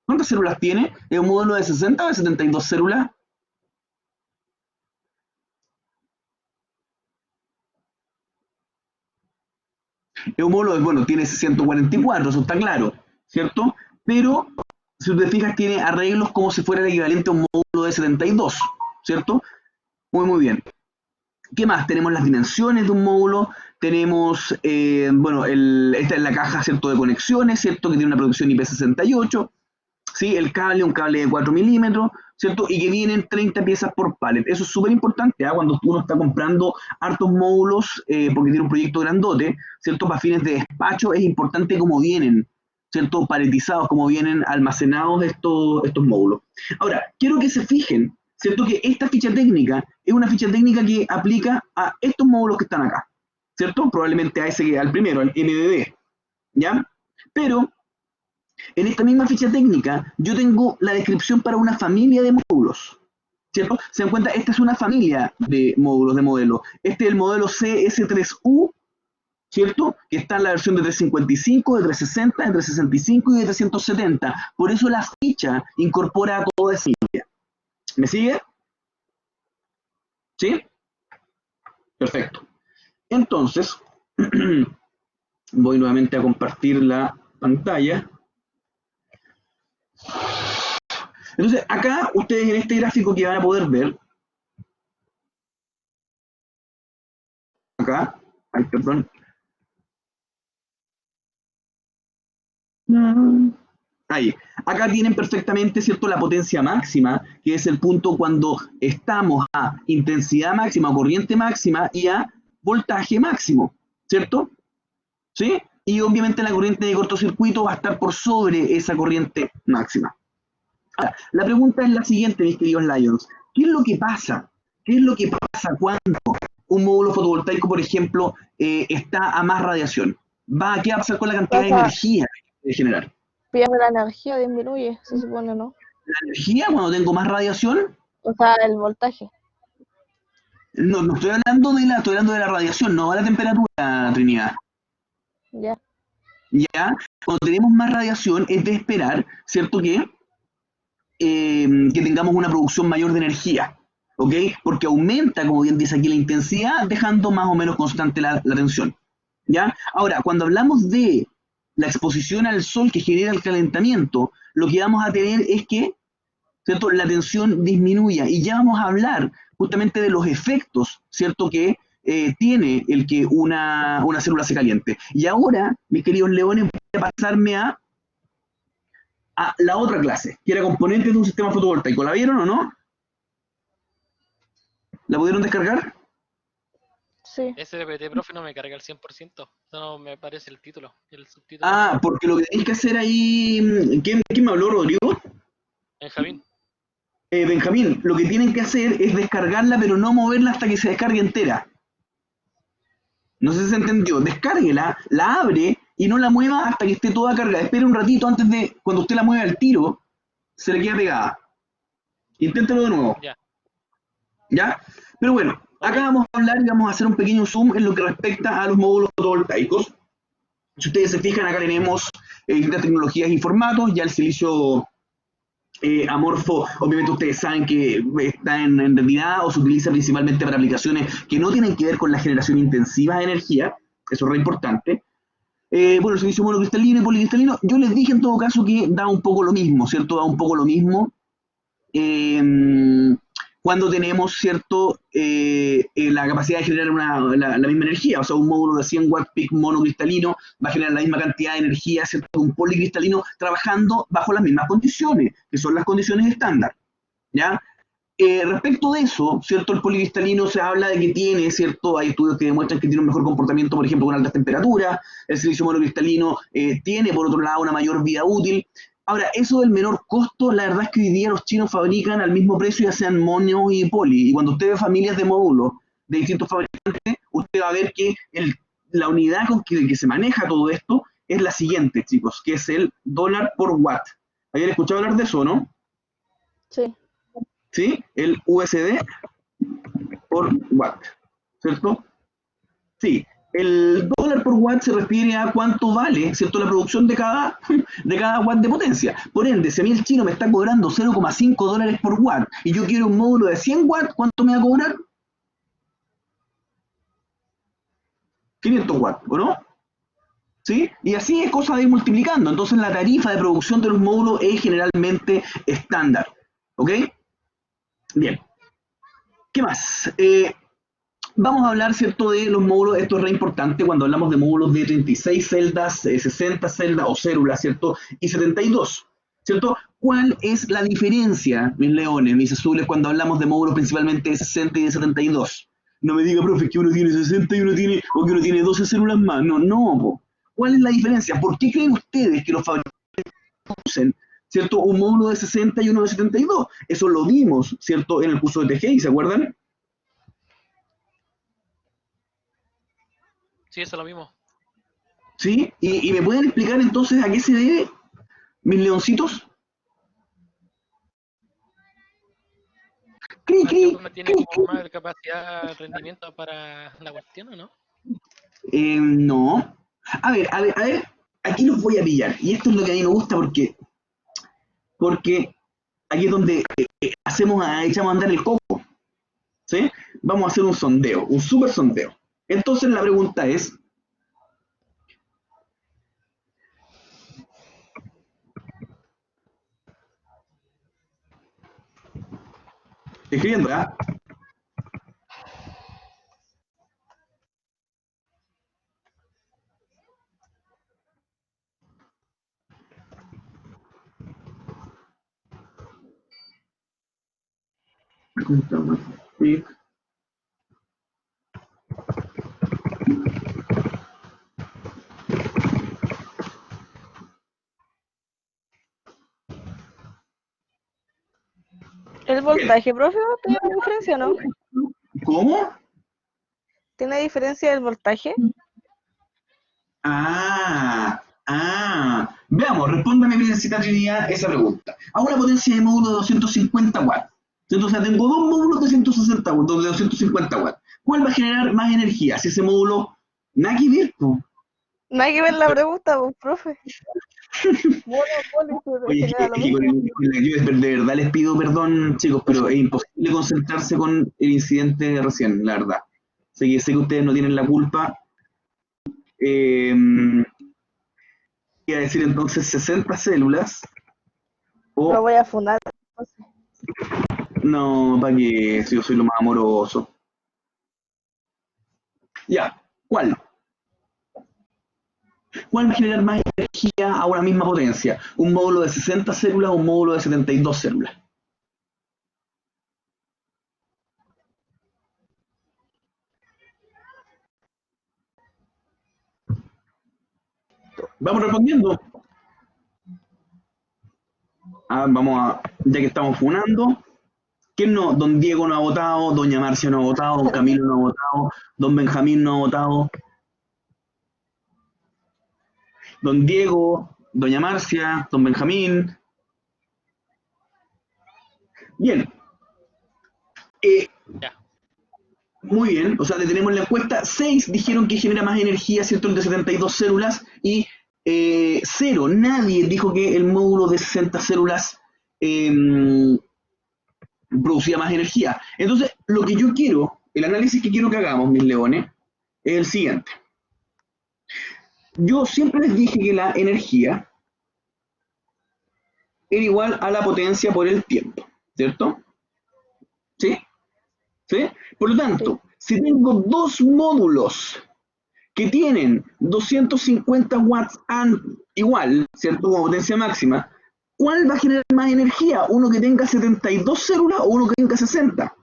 ¿Cuántas células tiene? ¿Es un módulo de 60 o de 72 células? Es un módulo bueno, tiene 144, eso está claro, ¿cierto? Pero, si te fijas, tiene arreglos como si fuera el equivalente a un módulo de 72, ¿cierto? Muy bien. ¿Qué más? Tenemos las dimensiones de un módulo, tenemos, bueno, esta es la caja, ¿cierto?, de conexiones, ¿cierto?, que tiene una producción IP68, ¿sí? El cable, un cable de 4 milímetros, ¿cierto? Y que vienen 30 piezas por pallet. Eso es súper importante, ¿eh? Cuando uno está comprando hartos módulos, porque tiene un proyecto grandote, ¿cierto? Para fines de despacho es importante cómo vienen, ¿cierto? Paletizados, cómo vienen almacenados estos módulos. Ahora, quiero que se fijen, ¿cierto?, que esta ficha técnica es una ficha técnica que aplica a estos módulos que están acá, ¿cierto? Probablemente a ese, al primero, al MBB, ¿ya? Pero en esta misma ficha técnica yo tengo la descripción para una familia de módulos, ¿cierto? Se dan cuenta, esta es una familia de módulos de modelo. Este es el modelo CS3U, ¿cierto? Que está en la versión de 355, de 360, de 365 y de 370. Por eso la ficha incorpora a toda esa familia. ¿Me sigue? ¿Sí? Perfecto. Entonces, voy nuevamente a compartir la pantalla. Entonces, acá ustedes en este gráfico que van a poder ver, acá. Ay, perdón. No. Ahí. Acá tienen perfectamente, ¿cierto?, la potencia máxima, que es el punto cuando estamos a intensidad máxima, corriente máxima y a voltaje máximo, ¿cierto? ¿Sí? Y obviamente la corriente de cortocircuito va a estar por sobre esa corriente máxima. Ahora, la pregunta es la siguiente, mis queridos Lions. ¿Qué es lo que pasa? ¿Qué es lo que pasa cuando un módulo fotovoltaico, por ejemplo, está a más radiación? ¿Qué va a pasar con la cantidad de Pasa, energía que genera? pierde la energía, disminuye, se supone, ¿no? La energía, cuando tengo más radiación, O sea, el voltaje. no estoy estoy hablando de la radiación, no de la temperatura, Trinidad. Ya. Ya, cuando tenemos más radiación es de esperar, ¿cierto? Que tengamos una producción mayor de energía, ¿ok? Porque aumenta, como bien dice aquí, la intensidad, dejando más o menos constante la tensión, ¿ya? Ahora, cuando hablamos de la exposición al sol que genera el calentamiento, lo que vamos a tener es que, ¿cierto?, la tensión disminuya, y ya vamos a hablar justamente de los efectos, ¿cierto?, que tiene el que una célula se caliente. Y ahora, mis queridos leones, voy a pasarme a la otra clase, que era componentes de un sistema fotovoltaico. ¿La vieron o no? ¿La pudieron descargar? Sí. SBT, profe, no me carga el 100%. No me parece el título, el subtítulo. Ah, porque lo que tenéis que hacer ahí. ¿Quién me habló, Rodrigo? Benjamín, Benjamín, lo que tienen que hacer es descargarla, pero no moverla hasta que se descargue entera. No sé si se entendió. Descárguela, la abre y no la mueva hasta que esté toda cargada. Espere un ratito antes de, cuando usted la mueva al tiro, se le queda pegada. Inténtelo de nuevo. ya. ¿Ya? Pero bueno, Ok, acá vamos a hablar y vamos a hacer un pequeño zoom en lo que respecta a los módulos fotovoltaicos. Si ustedes se fijan, acá tenemos distintas tecnologías y formatos. Ya el silicio amorfo, obviamente ustedes saben que está en realidad o se utiliza principalmente para aplicaciones que no tienen que ver con la generación intensiva de energía. Eso es re importante. Bueno, el silicio monocristalino y policristalino, yo les dije en todo caso que da un poco lo mismo, ¿cierto? Da un poco lo mismo. Cuando tenemos, ¿cierto?, la capacidad de generar la misma energía. O sea, un módulo de 100 watts peak monocristalino va a generar la misma cantidad de energía, ¿cierto?, que un policristalino trabajando bajo las mismas condiciones, que son las condiciones estándar, ¿ya? Respecto de eso, ¿cierto? El policristalino se habla de que tiene, ¿cierto? Hay estudios que demuestran que tiene un mejor comportamiento, por ejemplo, con altas temperaturas. El silicio monocristalino tiene, por otro lado, una mayor vida útil. Ahora, eso del menor costo, la verdad es que hoy día los chinos fabrican al mismo precio, ya sean mono y poli. Y cuando usted ve familias de módulos de distintos fabricantes, usted va a ver que la unidad con que se maneja todo esto es la siguiente, chicos, que es el dólar por watt. ¿Habían escuchado hablar de eso, no? Sí. ¿Sí? El USD por watt, ¿cierto? Sí, el dólar por watt se refiere a cuánto vale, ¿cierto?, la producción de cada watt de potencia. Por ende, si a mí el chino me está cobrando 0,5 dólares por watt y yo quiero un módulo de 100 watts, ¿cuánto me va a cobrar? 500 watts, ¿o no? ¿Sí? Y así es cosa de ir multiplicando. Entonces la tarifa de producción de los módulos es generalmente estándar. ¿Ok? Bien. ¿Qué más? Vamos a hablar, ¿cierto?, de los módulos. Esto es re importante cuando hablamos de módulos de 36 celdas, 60 celdas o células, ¿cierto? Y 72, ¿cierto? ¿Cuál es la diferencia, mis leones, mis azules, cuando hablamos de módulos principalmente de 60 y de 72? No me diga, profe, que uno tiene 60 y uno tiene, o que uno tiene 12 células más. No, no, po. ¿Cuál es la diferencia? ¿Por qué creen ustedes que los fabricantes usen, ¿cierto?, un módulo de 60 y uno de 72? Eso lo vimos, ¿cierto?, en el curso de TGI, ¿se acuerdan? sí, eso es lo mismo. ¿Sí? ¿Y me pueden explicar entonces a qué se debe, mis leoncitos? Cri, Ah, que cri, uno tiene cri, como cri. más capacidad, rendimiento para la cuestión, ¿o no? No. A ver, aquí los voy a pillar. Y esto es lo que a mí me gusta porque aquí es donde echamos a andar el coco. ¿Sí? Vamos a hacer un sondeo, un super sondeo. Entonces la pregunta es, escribiendo, ¿ah? ¿El voltaje, profe, tiene diferencia o no? ¿Cómo? ¿Tiene diferencia el voltaje? Veamos, respóndame, Princesita Trinidad, esa pregunta. A una potencia de módulo de 250 watts. Entonces, tengo dos módulos de 160 watts, de 250 watts. ¿Cuál va a generar más energía? Si ese módulo, nada que ver, po. No hay que ver la pregunta, pues, profe. Oye, es que con la lluvia, de verdad les pido perdón, chicos, pero es imposible concentrarse con el incidente de recién, la verdad. Sé que ustedes no tienen la culpa. Iba a decir entonces 60 células. Lo voy a fundar. No, para que si yo soy lo más amoroso. Ya, ¿cuál? ¿Cuál va a generar más energía a una misma potencia? ¿Un módulo de 60 células o un módulo de 72 células? Vamos respondiendo. Ya que estamos funando. ¿Quién no? Don Diego no ha votado, Doña Marcia no ha votado, Don Camilo no ha votado, Don Benjamín no ha votado. Don Diego, Doña Marcia, Don Benjamín. Bien. Ya. Muy bien, o sea, detenemos la encuesta. 6 dijeron que genera más energía, ¿cierto? El de 72 células. Y 0, nadie dijo que el módulo de 60 células producía más energía. Entonces, lo que yo quiero, el análisis que quiero que hagamos, mis leones, es el siguiente. Yo siempre les dije que la energía era igual a la potencia por el tiempo, ¿cierto? ¿Sí? ¿Sí? Por lo tanto, si tengo dos módulos que tienen 250 watts igual, ¿cierto? Como potencia máxima, ¿cuál va a generar más energía? ¿Uno que tenga 72 células o uno que tenga 60?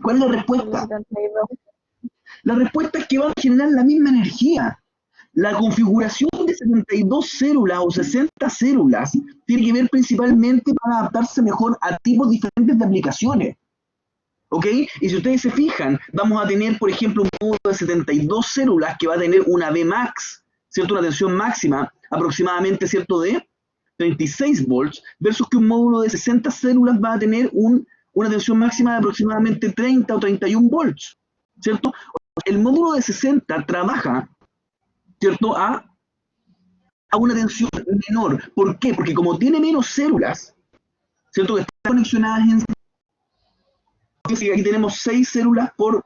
¿Cuál es la respuesta? 72. La respuesta es que van a generar la misma energía. La configuración de 72 células o 60 células tiene que ver principalmente para adaptarse mejor a tipos diferentes de aplicaciones. ¿Ok? Y si ustedes se fijan, vamos a tener, por ejemplo, un módulo de 72 células que va a tener una Vmax, ¿cierto? Una tensión máxima aproximadamente, ¿cierto? De 36 volts, versus que un módulo de 60 células va a tener una tensión máxima de aproximadamente 30 o 31 volts, ¿cierto? El módulo de 60 trabaja, ¿cierto? A una tensión menor. ¿Por qué? Porque como tiene menos células, ¿cierto? Que están conexionadas en... Aquí tenemos 6 células por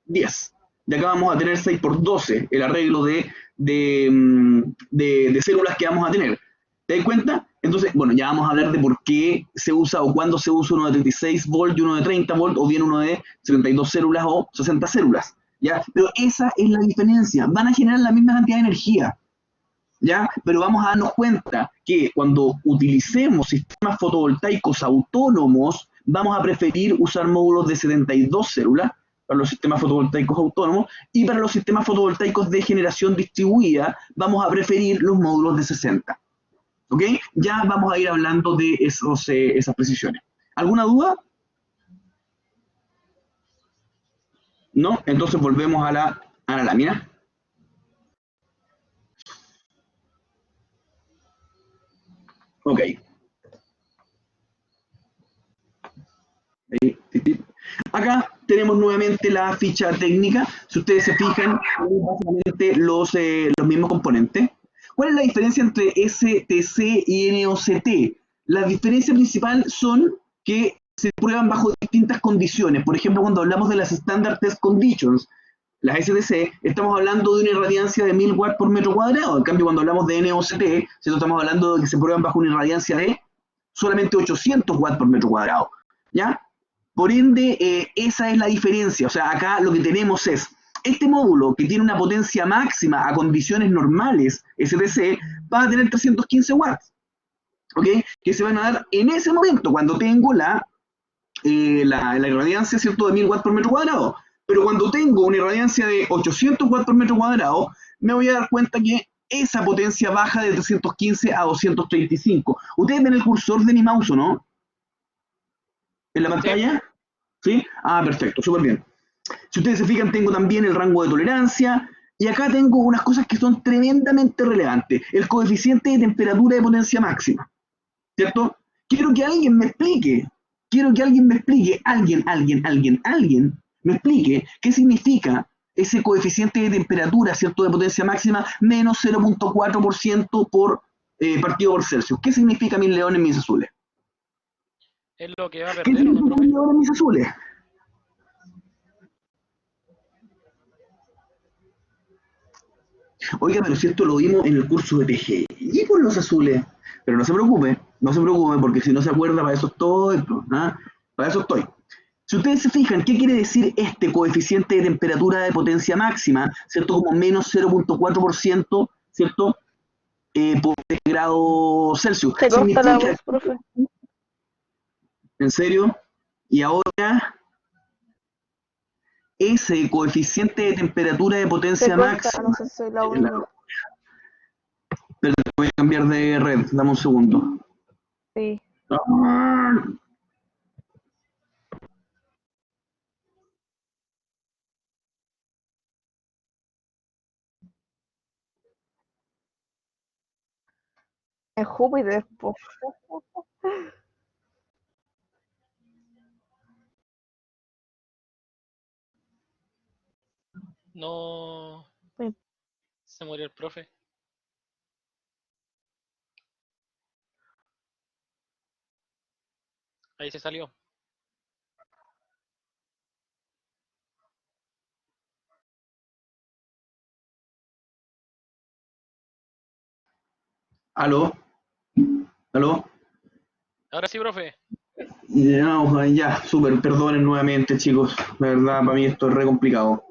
10. Y acá vamos a tener 6 por 12, el arreglo de células que vamos a tener. ¿Te das cuenta? Entonces, bueno, ya vamos a hablar de por qué se usa o cuándo se usa uno de 36 volts y uno de 30 volts, o bien uno de 72 células o 60 células. ¿Ya? Pero esa es la diferencia. Van a generar la misma cantidad de energía. ¿Ya? Pero vamos a darnos cuenta que cuando utilicemos sistemas fotovoltaicos autónomos, vamos a preferir usar módulos de 72 células para los sistemas fotovoltaicos autónomos, y para los sistemas fotovoltaicos de generación distribuida vamos a preferir los módulos de 60. ¿Ok? Ya vamos a ir hablando de esas precisiones. ¿Alguna duda? ¿No? Entonces volvemos a la lámina. Ok. Ahí, acá tenemos nuevamente la ficha técnica. Si ustedes se fijan, básicamente los mismos componentes. ¿Cuál es la diferencia entre STC y NOCT? La diferencia principal son que se prueban bajo distintas condiciones. Por ejemplo, cuando hablamos de las Standard Test Conditions, las STC, estamos hablando de una irradiancia de 1000 watts por metro cuadrado. En cambio, cuando hablamos de NOCT, estamos hablando de que se prueban bajo una irradiancia de solamente 800 watts por metro cuadrado. ¿Ya? Por ende, esa es la diferencia. O sea, acá lo que tenemos es este módulo que tiene una potencia máxima a condiciones normales, STC, va a tener 315 watts. ¿Ok? Que se van a dar en ese momento cuando tengo la la irradiancia, ¿cierto?, de 1000 watts por metro cuadrado. Pero cuando tengo una irradiancia de 800 watts por metro cuadrado, me voy a dar cuenta que esa potencia baja de 315 a 235. ¿Ustedes ven el cursor de mi mouse o no? ¿En la pantalla? ¿Sí? Ah, perfecto, súper bien. Si ustedes se fijan, tengo también el rango de tolerancia, y acá tengo unas cosas que son tremendamente relevantes. El coeficiente de temperatura de potencia máxima, ¿cierto? Quiero que alguien me explique, alguien me explique qué significa ese coeficiente de temperatura, ¿cierto?, de potencia máxima, menos 0.4% por partido por Celsius. ¿Qué significa, mis leones, mis azules? Es lo que va a ¿Qué perder, ¿o no, significa, profe? mis leones, mis azules? Oiga, pero si esto lo vimos en el curso de PGI por los azules. Pero no se preocupe, porque si no se acuerda, para eso estoy, ¿ah? Para eso estoy. Si ustedes se fijan, ¿qué quiere decir este coeficiente de temperatura de potencia máxima? ¿Cierto? Como menos 0.4%, ¿cierto? Por grado Celsius. Se corta la Significa, voz, profe. ¿en serio? Y ahora, ese coeficiente de temperatura de Se potencia corta, máxima. no sé si soy la única. Pero voy a cambiar de red, dame un segundo. Sí. En Júpiter, po. No. Sí. Se murió el profe. Ahí se salió. ¿Aló? ¿Aló? Ahora sí, profe. No, ya, súper, perdonen nuevamente, chicos. La verdad, para mí esto es re complicado.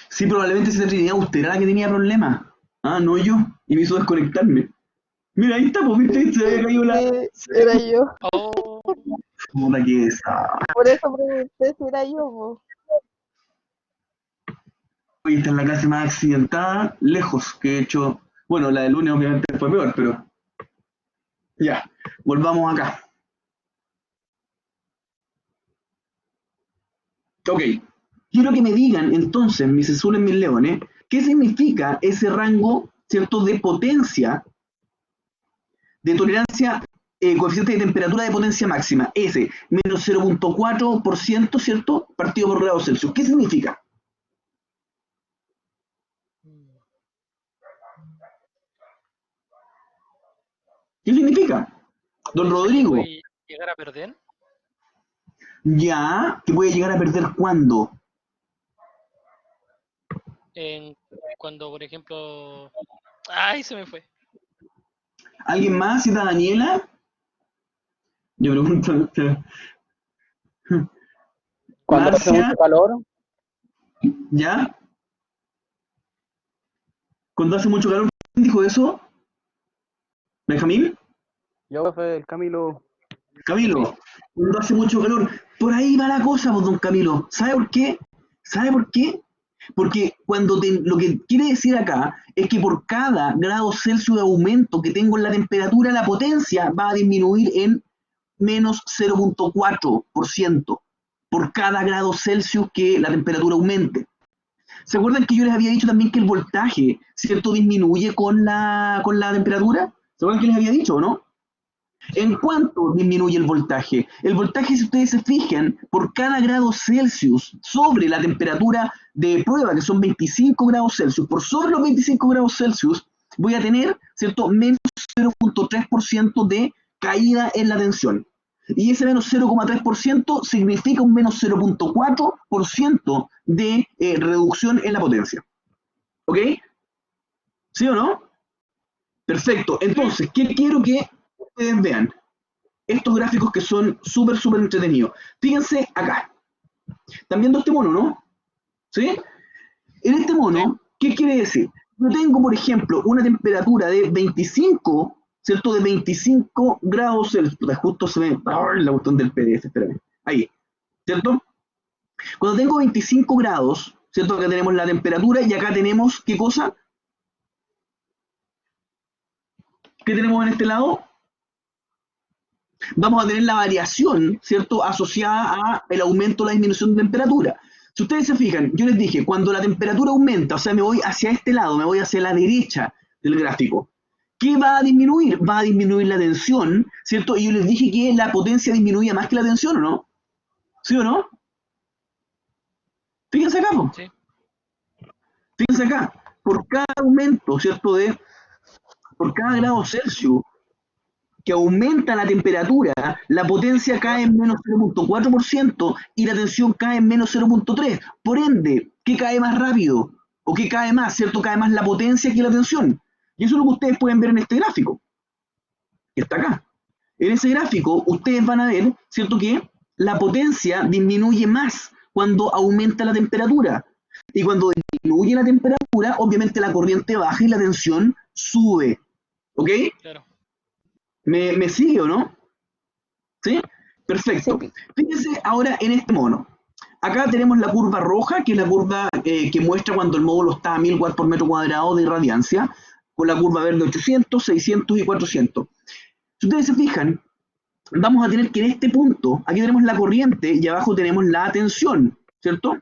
Sí, probablemente esa Trinidad usted era la que tenía problemas. Ah, no yo. Y me hizo desconectarme. Mira, ahí está, pues, ¿viste? Se había caído la... Sí, era yo. Oh, Puta que esa. Por eso pregunté si era yo, po. Hoy está en la clase más accidentada, lejos, que he hecho... Bueno, la del lunes obviamente fue peor, pero... Ya, volvamos acá. Ok, quiero que me digan entonces, mis azules, mis leones, qué significa ese rango, ¿cierto?, de potencia, de tolerancia, coeficiente de temperatura de potencia máxima, S, menos 0.4%, ¿cierto?, partido por grado Celsius. ¿Qué significa? ¿Qué significa? Don Rodrigo, ¿puede llegar a perder? ya, que voy a llegar a perder ¿cuándo? Cuando, por ejemplo... ¡Ay, se me fue! ¿Alguien más? ¿Cita Daniela? Yo pregunto, Cuando hace Marcia, mucho calor, ¿ya? Cuando hace mucho calor, ¿quién dijo eso? ¿Benjamín? yo, profe, el Camilo, Camilo, cuando hace mucho calor, por ahí va la cosa, pues, don Camilo. ¿Sabe por qué? ¿Sabe por qué? Porque lo que quiere decir acá es que por cada grado Celsius de aumento que tengo en la temperatura, la potencia va a disminuir en menos 0.4% por cada grado Celsius que la temperatura aumente. ¿Se acuerdan que yo les había dicho también que el voltaje, ¿cierto?, disminuye con la temperatura? ¿Se acuerdan que les había dicho o no? ¿En cuánto disminuye el voltaje? El voltaje, si ustedes se fijan, por cada grado Celsius sobre la temperatura de prueba, que son 25 grados Celsius, por sobre los 25 grados Celsius, voy a tener, ¿cierto?, menos 0.3% de caída en la tensión. Y ese menos 0.3% significa un menos 0.4% de reducción en la potencia. ¿Ok? ¿Sí o no? Perfecto. Entonces, ¿qué quiero que ustedes vean? Estos gráficos que son súper, súper entretenidos. Fíjense acá. ¿Están viendo este mono, no? ¿Sí? En este mono, ¿qué quiere decir? Yo tengo, por ejemplo, una temperatura de 25, ¿cierto? De 25 grados Celsius. Puta, justo se ve la cuestión del PDF, espérame. Ahí, ¿cierto? Cuando tengo 25 grados, ¿cierto? Acá tenemos la temperatura y acá tenemos, ¿qué cosa? ¿Qué tenemos en este lado? Vamos a tener la variación, ¿cierto? Asociada al aumento o la disminución de temperatura. Si ustedes se fijan, yo les dije, cuando la temperatura aumenta, o sea, me voy hacia este lado, me voy hacia la derecha del gráfico, ¿qué va a disminuir? Va a disminuir la tensión, ¿cierto? Y yo les dije que la potencia disminuía más que la tensión, ¿o no? ¿Sí o no? Fíjense acá, po. Sí. Fíjense acá, por cada aumento, ¿cierto? Por cada grado Celsius que aumenta la temperatura, la potencia cae en menos 0.4% y la tensión cae en menos 0.3%. Por ende, ¿qué cae más rápido? ¿O qué cae más? ¿Cierto? Cae más la potencia que la tensión. Y eso es lo que ustedes pueden ver en este gráfico, que está acá. En ese gráfico, ustedes van a ver, ¿cierto? Que la potencia disminuye más cuando aumenta la temperatura. Y cuando disminuye la temperatura, obviamente la corriente baja y la tensión sube. ¿Ok? Claro. ¿Me sigue o no? ¿Sí? Perfecto. Sí. Fíjense ahora en este mono. Acá tenemos la curva roja, que es la curva que muestra cuando el módulo está a 1000 watts por metro cuadrado de irradiancia, con la curva verde 800, 600 y 400. Si ustedes se fijan, vamos a tener que en este punto, aquí tenemos la corriente y abajo tenemos la tensión, ¿cierto?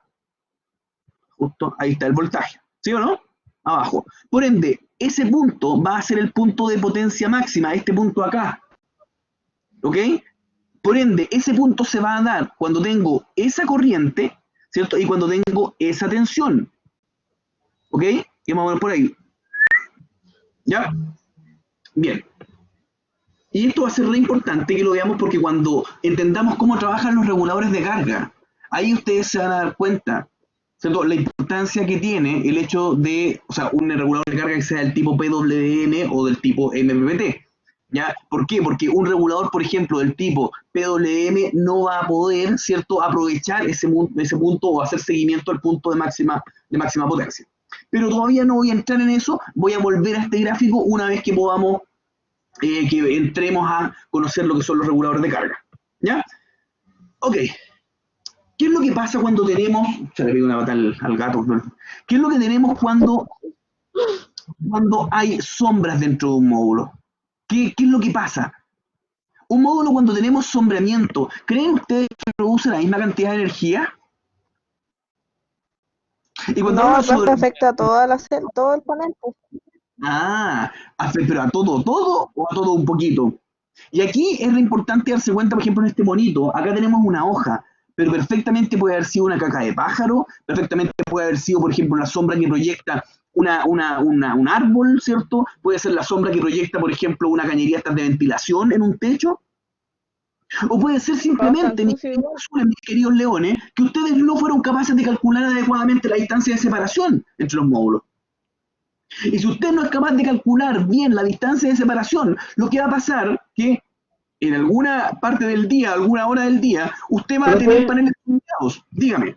Justo ahí está el voltaje, ¿sí o no? Abajo. Por ende, ese punto va a ser el punto de potencia máxima, este punto acá. ¿Ok? Por ende, ese punto se va a dar cuando tengo esa corriente, ¿cierto? Y cuando tengo esa tensión. ¿Ok? Y vamos a ver por ahí. ¿Ya? Bien. Y esto va a ser re importante que lo veamos porque cuando entendamos cómo trabajan los reguladores de carga, ahí ustedes se van a dar cuenta, ¿cierto? La importancia que tiene el hecho de, o sea, un regulador de carga que sea del tipo PWM o del tipo MPPT. ¿Ya? ¿Por qué? Porque un regulador, por ejemplo, del tipo PWM no va a poder, ¿cierto?, aprovechar ese punto o hacer seguimiento al punto de máxima potencia. Pero todavía no voy a entrar en eso, voy a volver a este gráfico una vez que podamos, que entremos a conocer lo que son los reguladores de carga. ¿Ya? Ok. ¿Qué es lo que pasa cuando tenemos... Se le pide una pata al gato. ¿No? ¿Qué es lo que tenemos cuando hay sombras dentro de un módulo? ¿Qué es lo que pasa? Un módulo cuando tenemos sombreamiento, ¿creen ustedes que produce la misma cantidad de energía? Y cuando No, hablamos aparte sobre... afecta a todo el panel, pues. Ah, pero a todo o a todo un poquito. Y aquí es lo importante darse cuenta, por ejemplo, en este monito, acá tenemos una hoja, pero perfectamente puede haber sido una caca de pájaro, perfectamente puede haber sido, por ejemplo, una sombra que proyecta un árbol, ¿cierto? Puede ser la sombra que proyecta, por ejemplo, una cañería de ventilación en un techo. O puede ser simplemente, mis queridos leones, que ustedes no fueron capaces de calcular adecuadamente la distancia de separación entre los módulos. Y si usted no es capaz de calcular bien la distancia de separación, lo que va a pasar es que en alguna parte del día, alguna hora del día, usted va a tener paneles limpiados. Dígame.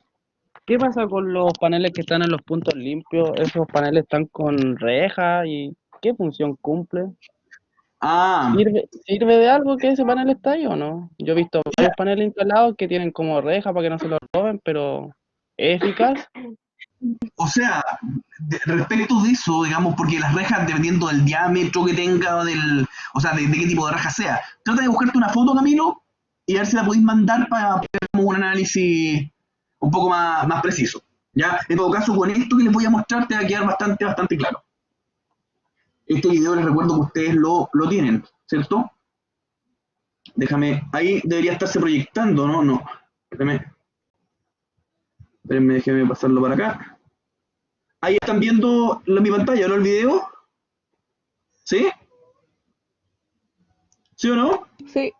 ¿Qué pasa con los paneles que están en los puntos limpios? ¿Esos paneles están con reja y qué función cumple? Ah, ¿Sirve de algo que ese panel está ahí o no? Yo he visto varios paneles instalados que tienen como reja para que no se los roben, pero ¿es eficaz? o sea, respecto de eso, digamos, porque las rejas, dependiendo del diámetro que tenga, o sea, de qué tipo de reja sea, trata de buscarte una foto, Camilo, y a ver si la podéis mandar para hacer un análisis un poco más preciso. ¿Ya? En todo caso, con esto que les voy a mostrar te va a quedar bastante claro. Este video les recuerdo que ustedes lo tienen, ¿cierto? Déjame, ahí debería estarse proyectando, ¿no? No, espérenme, déjenme pasarlo para acá. Ahí están viendo mi pantalla, ¿no? El video. ¿Sí? ¿Sí o no? Sí,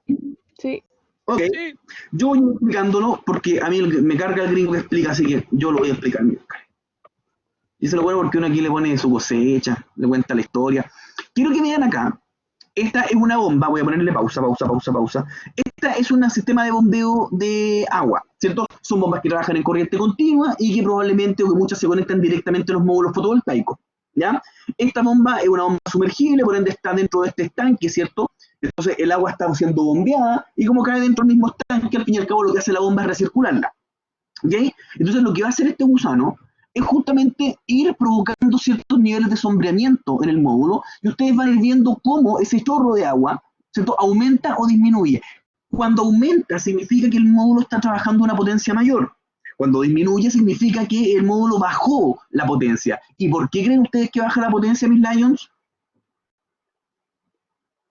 sí. Ok. Sí. Yo voy explicándolo porque a mí me carga el gringo que explica, así que yo lo voy a explicar. Y eso es lo bueno porque uno aquí le pone su cosecha, le cuenta la historia. Quiero que vean acá. Esta es una bomba, voy a ponerle pausa. Esta es un sistema de bombeo de agua, ¿cierto? Son bombas que trabajan en corriente continua y que probablemente o que muchas se conectan directamente a los módulos fotovoltaicos, ¿ya? Esta bomba es una bomba sumergible, por ende está dentro de este estanque, ¿cierto? Entonces el agua está siendo bombeada y como cae dentro del mismo estanque, al fin y al cabo lo que hace la bomba es recircularla. ¿Ok? Entonces lo que va a hacer este gusano es justamente ir provocando ciertos niveles de sombreamiento en el módulo y ustedes van a ir viendo cómo ese chorro de agua, ¿cierto?, aumenta o disminuye. Cuando aumenta significa que el módulo está trabajando a una potencia mayor. Cuando disminuye significa que el módulo bajó la potencia. ¿Y por qué creen ustedes que baja la potencia, mis Lions?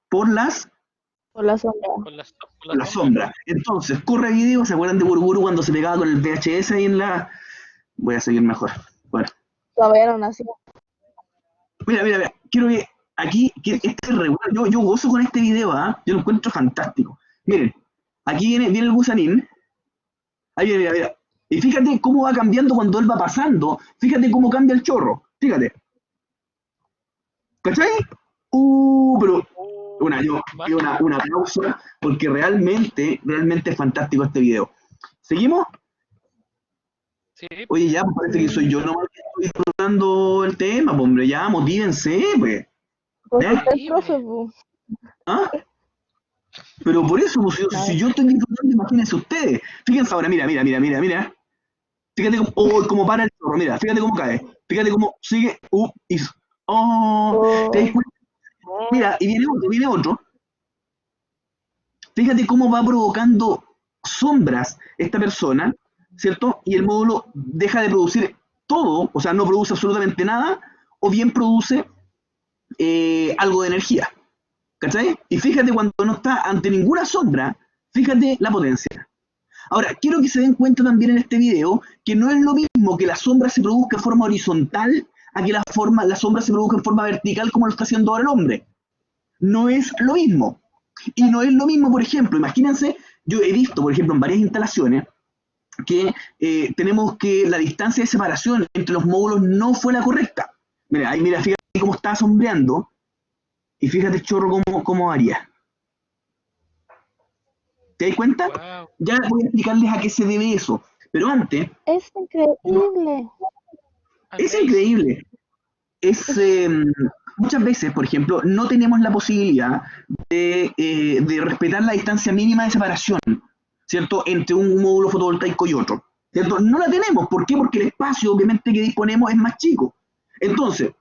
Por la Con la sombra. Entonces, corre video, ¿se acuerdan de Buruburu cuando se pegaba con el VHS ahí en la...? Voy a seguir mejor. Bueno. Todavía no nació. Mira. Quiero que aquí, que este es regular. Yo gozo con este video, ¿ah? Yo lo encuentro fantástico. Miren, aquí viene el gusanín. Ahí viene, mira. Y fíjate cómo va cambiando cuando él va pasando. Fíjate cómo cambia el chorro. Fíjate. ¿Cachai? Pero... una pausa, porque realmente es fantástico este video. ¿Seguimos? Sí. Oye, ya, parece que soy yo nomás que estoy disfrutando el tema, pues, hombre, ya, motívense, pues. Porque ¿Eh? está el profe, po. ¿Ah? Pero por eso, pues, si yo estoy disfrutando, imagínense ustedes. Fíjense ahora, mira. Fíjate cómo para el chorro, mira, fíjate cómo cae. Fíjate cómo sigue, ¿te das cuenta? Mira, y viene otro. Fíjate cómo va provocando sombras esta persona, ¿cierto? Y el módulo deja de producir todo, o sea, no produce absolutamente nada, o bien produce algo de energía. ¿Cachai? Y fíjate cuando no está ante ninguna sombra, fíjate la potencia. Ahora, quiero que se den cuenta también en este video que no es lo mismo que la sombra se produzca en forma horizontal a que la sombra se produzca en forma vertical como lo está haciendo ahora el hombre. No es lo mismo. Y no es lo mismo, por ejemplo, imagínense, yo he visto, por ejemplo, en varias instalaciones, que tenemos que la distancia de separación entre los módulos no fue la correcta. Mira, fíjate cómo está sombreando, y fíjate, chorro, cómo haría. ¿Te das cuenta? Wow. Ya voy a explicarles a qué se debe eso. Pero antes... Es increíble. Es increíble. Muchas veces, por ejemplo, no tenemos la posibilidad de respetar la distancia mínima de separación, ¿cierto?, entre un módulo fotovoltaico y otro, ¿cierto? No la tenemos. ¿Por qué? Porque el espacio, obviamente, que disponemos es más chico. Entonces,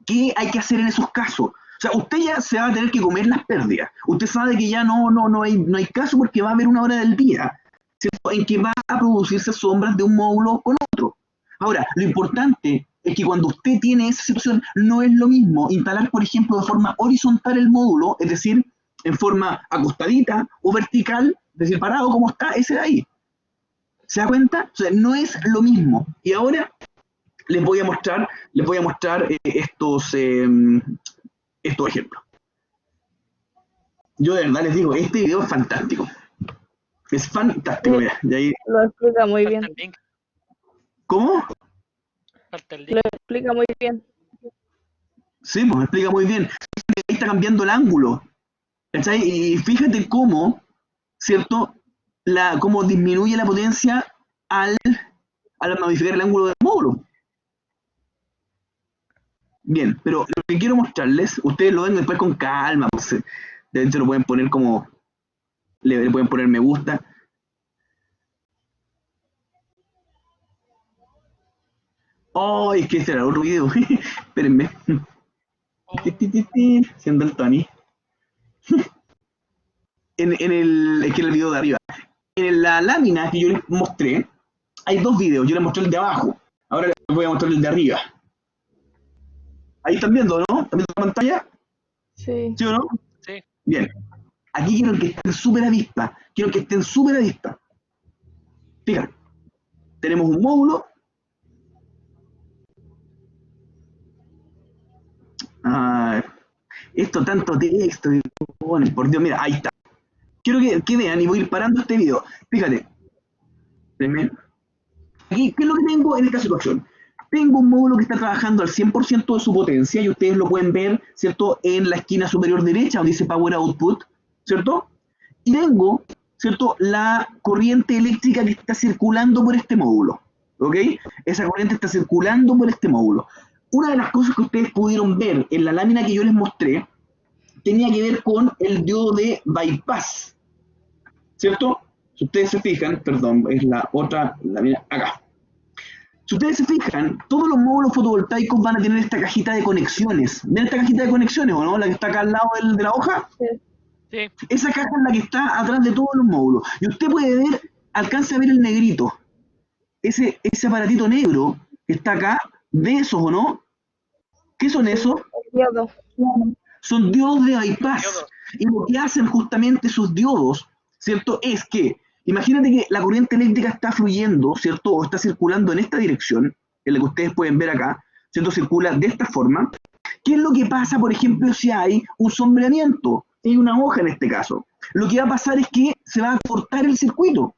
¿qué hay que hacer en esos casos? O sea, usted ya se va a tener que comer las pérdidas. Usted sabe que ya no hay caso porque va a haber una hora del día, ¿cierto?, en que va a producirse sombras de un módulo con otro. Ahora, lo importante es que cuando usted tiene esa situación, no es lo mismo instalar, por ejemplo, de forma horizontal el módulo, es decir, en forma acostadita o vertical, es decir, parado como está ese de ahí. ¿Se da cuenta? O sea, no es lo mismo. Y ahora les voy a mostrar estos ejemplos. Yo de verdad les digo, este video es fantástico. Es fantástico, mira. Y ahí... Lo explica muy bien. Falta el link. ¿Cómo? Falta el Lo link. explica muy bien. Sí, pues me explica muy bien. Ahí está cambiando el ángulo. ¿Cachai? Y fíjate cómo, ¿cierto? Cómo disminuye la potencia al modificar el ángulo del módulo. Bien, pero lo que quiero mostrarles, ustedes lo ven después con calma, pues, de hecho lo pueden poner como, le pueden poner me gusta. Oh, es que este era otro video. Espérenme. Siendo el Tony. Es que era el video de arriba. En la lámina que yo les mostré, hay dos videos. Yo les mostré el de abajo. Ahora les voy a mostrar el de arriba. Ahí están viendo, ¿no? ¿Están viendo la pantalla? Sí. ¿Sí o no? Sí. Bien. Aquí quiero que estén súper a vista. Fíjate. Tenemos un módulo. Esto tanto texto. Por Dios, mira, ahí está. Quiero que vean y voy a ir parando este video. Fíjate. Aquí, ¿qué es lo que tengo en esta situación? Tengo un módulo que está trabajando al 100% de su potencia y ustedes lo pueden ver, ¿cierto?, en la esquina superior derecha donde dice Power Output, ¿cierto? Y tengo, ¿cierto?, la corriente eléctrica que está circulando por este módulo, ¿ok? Esa corriente está circulando por este módulo. una de las cosas que ustedes pudieron ver en la lámina que yo les mostré tenía que ver con el diodo de bypass, ¿cierto? Si ustedes se fijan, perdón, es la otra lámina acá. Si ustedes se fijan, todos los módulos fotovoltaicos van a tener esta cajita de conexiones. ¿Ven esta cajita de conexiones o no? La que está acá al lado de la hoja. Sí. Esa caja es la que está atrás de todos los módulos. Y usted puede ver, alcanza a ver el negrito. Ese aparatito negro que está acá, ¿de esos o no? ¿Qué son esos? Diodo. Son diodos de bypass. Diodos. Y lo que hacen justamente esos diodos, ¿cierto? Es que, imagínate que la corriente eléctrica está fluyendo, ¿cierto? O está circulando en esta dirección, en la que ustedes pueden ver acá, ¿cierto? Circula de esta forma. ¿Qué es lo que pasa, por ejemplo, si hay un sombreamiento? Hay una hoja en este caso. Lo que va a pasar es que se va a cortar el circuito.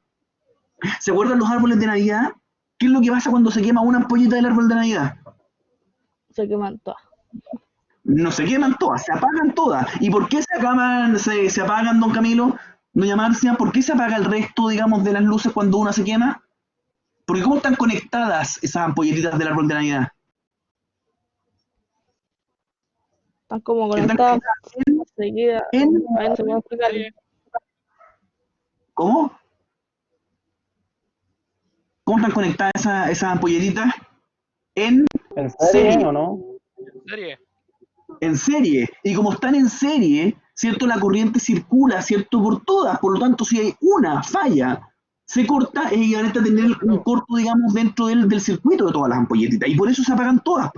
¿Se acuerdan los árboles de Navidad? ¿Qué es lo que pasa cuando se quema una ampolleta del árbol de Navidad? Se queman todas. No se queman todas, se apagan todas. ¿Y por qué se apagan, don Camilo? Doña Marcia, ¿por qué se apaga el resto, digamos, de las luces cuando una se quema? Porque ¿cómo están conectadas esas ampolletitas del árbol de Navidad? Están como conectadas seguidas. ¿En? Ahí no se puede explicar. ¿Cómo? ¿Cómo están conectadas esas ampolletitas? En ¿En serie. serio o no? ¿En serie? En serie. Y como están en serie, ¿cierto? La corriente circula, ¿cierto? Por todas. Por lo tanto, si hay una falla, se corta, es equivalente a tener un corto, digamos, dentro del circuito de todas las ampolletitas. Y por eso se apagan todas.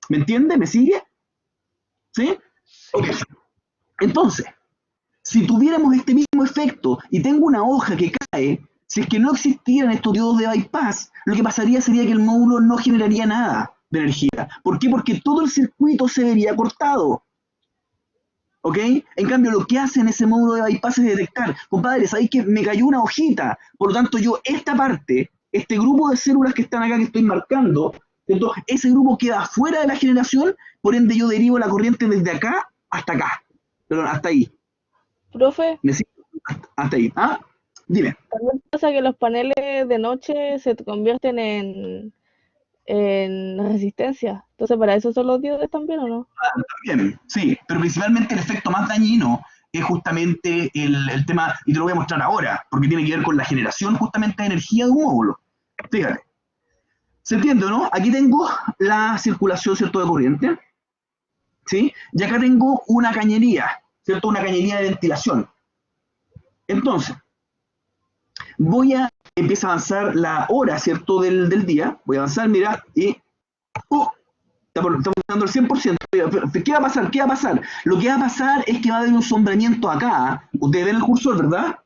¿Me entiende? ¿Me sigue? ¿Sí? Ok. Entonces, si tuviéramos este mismo efecto y tengo una hoja que cae, si es que no existieran estos diodos de bypass, lo que pasaría sería que el módulo no generaría nada de energía. ¿Por qué? Porque todo el circuito se vería cortado. ¿Ok? En cambio, lo que hace en ese módulo de bypass es detectar, compadre, ¿sabéis que me cayó una hojita? Por lo tanto, yo esta parte, este grupo de células que están acá que estoy marcando, ¿cierto? Ese grupo queda fuera de la generación, por ende yo derivo la corriente desde acá hasta acá. Perdón, hasta ahí. Profe, ¿Me sigue? Hasta ahí. ¿Ah? Dime. también pasa que los paneles de noche se convierten en resistencia. Entonces, ¿para eso son los diodos también o no? Bien, sí, pero principalmente el efecto más dañino es justamente el tema, y te lo voy a mostrar ahora, porque tiene que ver con la generación justamente de energía de un módulo. Fíjate. ¿Se entiende o no? Aquí tengo la circulación, ¿cierto?, de corriente, ¿sí? Y acá tengo una cañería, ¿cierto?, una cañería de ventilación. Entonces, empieza a avanzar la hora, ¿cierto?, del día. Voy a avanzar, mira, y... Estamos dando el 100%. ¿Qué va a pasar? ¿Qué va a pasar? Lo que va a pasar es que va a haber un sombreamiento acá. Ustedes ven el cursor, ¿verdad?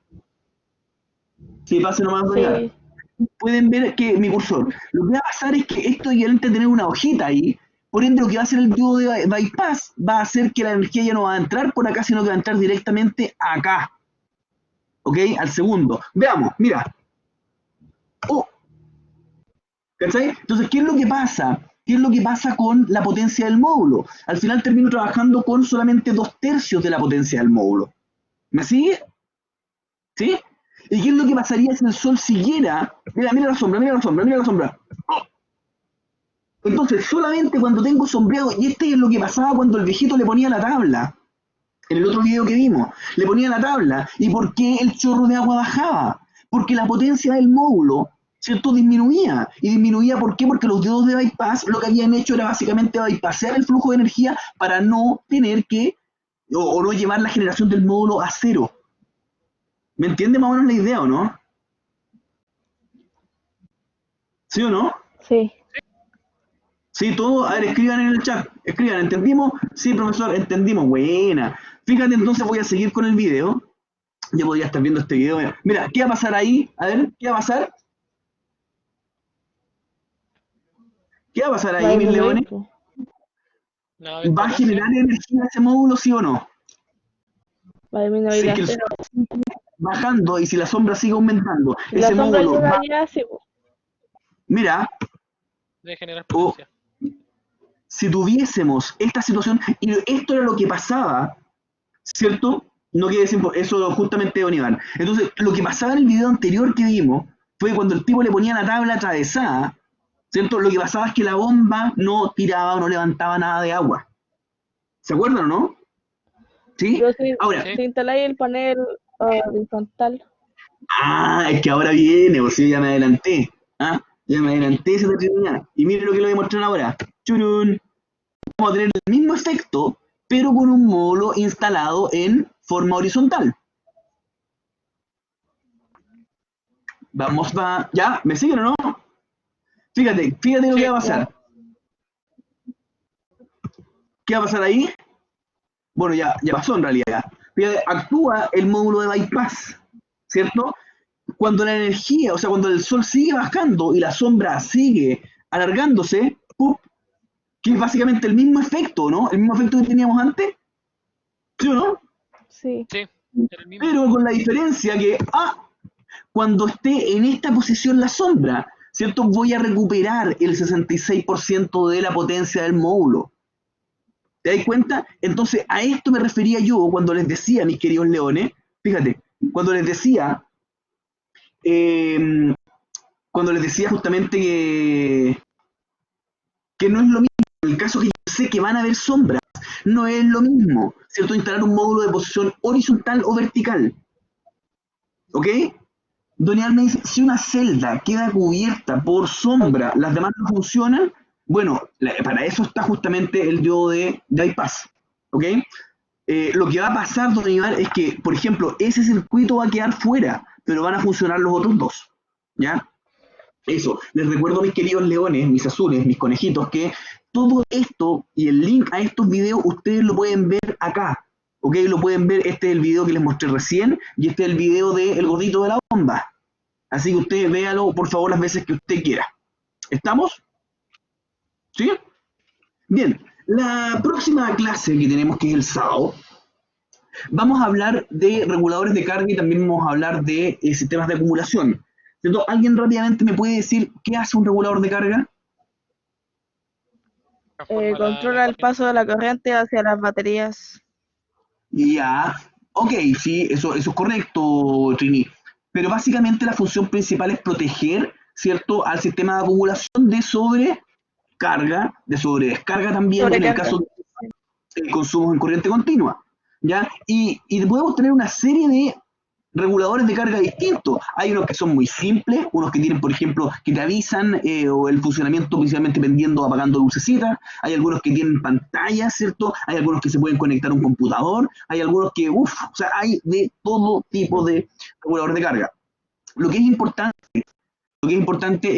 Sí, pase nomás. Sí. Pueden ver que mi cursor. Lo que va a pasar es que esto es equivalente a tener una hojita ahí. Por ende, lo que va a hacer el diodo de bypass va a hacer que la energía ya no va a entrar por acá, sino que va a entrar directamente acá. ¿Ok? Al segundo. Veamos, mira. ¿Cachai? Entonces, ¿qué es lo que pasa? ¿Qué es lo que pasa con la potencia del módulo? Al final termino trabajando con solamente 2/3 de la potencia del módulo. ¿Me sigue? ¿Sí? ¿Y qué es lo que pasaría si el sol siguiera? Mira, mira la sombra, mira la sombra, mira la sombra. Entonces, solamente cuando tengo sombreado, y este es lo que pasaba cuando el viejito le ponía la tabla, en el otro video que vimos, le ponía la tabla, ¿y por qué el chorro de agua bajaba? Porque la potencia del módulo, ¿cierto?, disminuía. ¿Y disminuía por qué? Porque los diodos de bypass lo que habían hecho era básicamente bypassear el flujo de energía para no tener que, o no llevar la generación del módulo a cero. ¿Me entiende más o menos la idea o no? ¿Sí o no? Sí. Sí, todo, a ver, escriban en el chat, escriban, ¿entendimos? Sí, profesor, entendimos, buena. Fíjate, entonces voy a seguir con el video. Ya podría estar viendo este video. Mira, ¿qué va a pasar ahí? A ver, ¿qué va a pasar? ¿Qué va a pasar ahí, mis leones? No, ¿Va a generar energía ese módulo, sí o no? Va a disminuir Si es la que el cero. sol sigue bajando y si la sombra sigue aumentando, Si la ese sombra módulo llega va... allá, sí, po. Mira, de generar potencia. si tuviésemos esta situación, y esto era lo que pasaba, ¿cierto? No quiere decir eso justamente, don Iván. Entonces, lo que pasaba en el video anterior que vimos fue cuando el tipo le ponía la tabla atravesada, ¿cierto? Lo que pasaba es que la bomba no tiraba o no levantaba nada de agua. ¿Se acuerdan o no? ¿Sí? Pero si, Ahora, Sí. si instaláis el panel horizontal, es que ahora viene, o sea, ya me adelanté. Ya me adelanté esa oportunidad. Y miren lo que le voy a mostrar ahora. ¡Churun! Vamos a tener el mismo efecto, pero con un módulo instalado en forma horizontal. Vamos, va. ¿Ya? ¿Me siguen o no? Fíjate lo Sí. que va a pasar. ¿Qué va a pasar ahí? Bueno, ya pasó en realidad. Fíjate, actúa el módulo de bypass, ¿cierto? Cuando la energía, o sea, cuando el sol sigue bajando y la sombra sigue alargándose, ¡pup! Que es básicamente el mismo efecto, ¿no? El mismo efecto que teníamos antes, ¿sí o no? sí. Sí, era el mismo. Pero con la diferencia que, cuando esté en esta posición la sombra, ¿cierto? Voy a recuperar el 66% de la potencia del módulo. ¿Te das cuenta? Entonces, a esto me refería yo cuando les decía, mis queridos leones, fíjate, cuando les decía justamente que no es lo mismo, en el caso que yo sé que van a haber sombras, no es lo mismo, ¿cierto? Instalar un módulo de posición horizontal o vertical. ¿Ok? Donial me dice, si una celda queda cubierta por sombra, las demás no funcionan, bueno, para eso está justamente el diodo de bypass. ¿Ok? Lo que va a pasar, don Iván, es que, por ejemplo, ese circuito va a quedar fuera, pero van a funcionar los otros dos. ¿Ya? Eso, les recuerdo a mis queridos leones, mis azules, mis conejitos, que todo esto y el link a estos videos ustedes lo pueden ver acá. ¿Ok? Lo pueden ver, este es el video que les mostré recién y este es el video del gordito de la bomba. Así que usted véalo, por favor, las veces que usted quiera. ¿Estamos? ¿Sí? Bien, la próxima clase que tenemos, que es el sábado, vamos a hablar de reguladores de carga y también vamos a hablar de sistemas de acumulación. ¿Cierto? ¿Alguien rápidamente me puede decir qué hace un regulador de carga? Transforma la Controla el corriente. paso de la corriente hacia las baterías. Ya, ok, sí, eso es correcto, Trini. Pero básicamente la función principal es proteger, ¿cierto?, al sistema de acumulación de sobrecarga, de sobredescarga también en el Sobrecarga. caso de consumos en corriente continua. ¿Ya? Y podemos tener una serie de reguladores de carga distintos. Hay unos que son muy simples, unos que tienen, por ejemplo, que te avisan o el funcionamiento principalmente prendiendo o apagando lucecitas. Hay algunos que tienen pantallas, ¿cierto? Hay algunos que se pueden conectar a un computador. Hay algunos que, o sea, hay de todo tipo de regulador de carga. Lo que es importante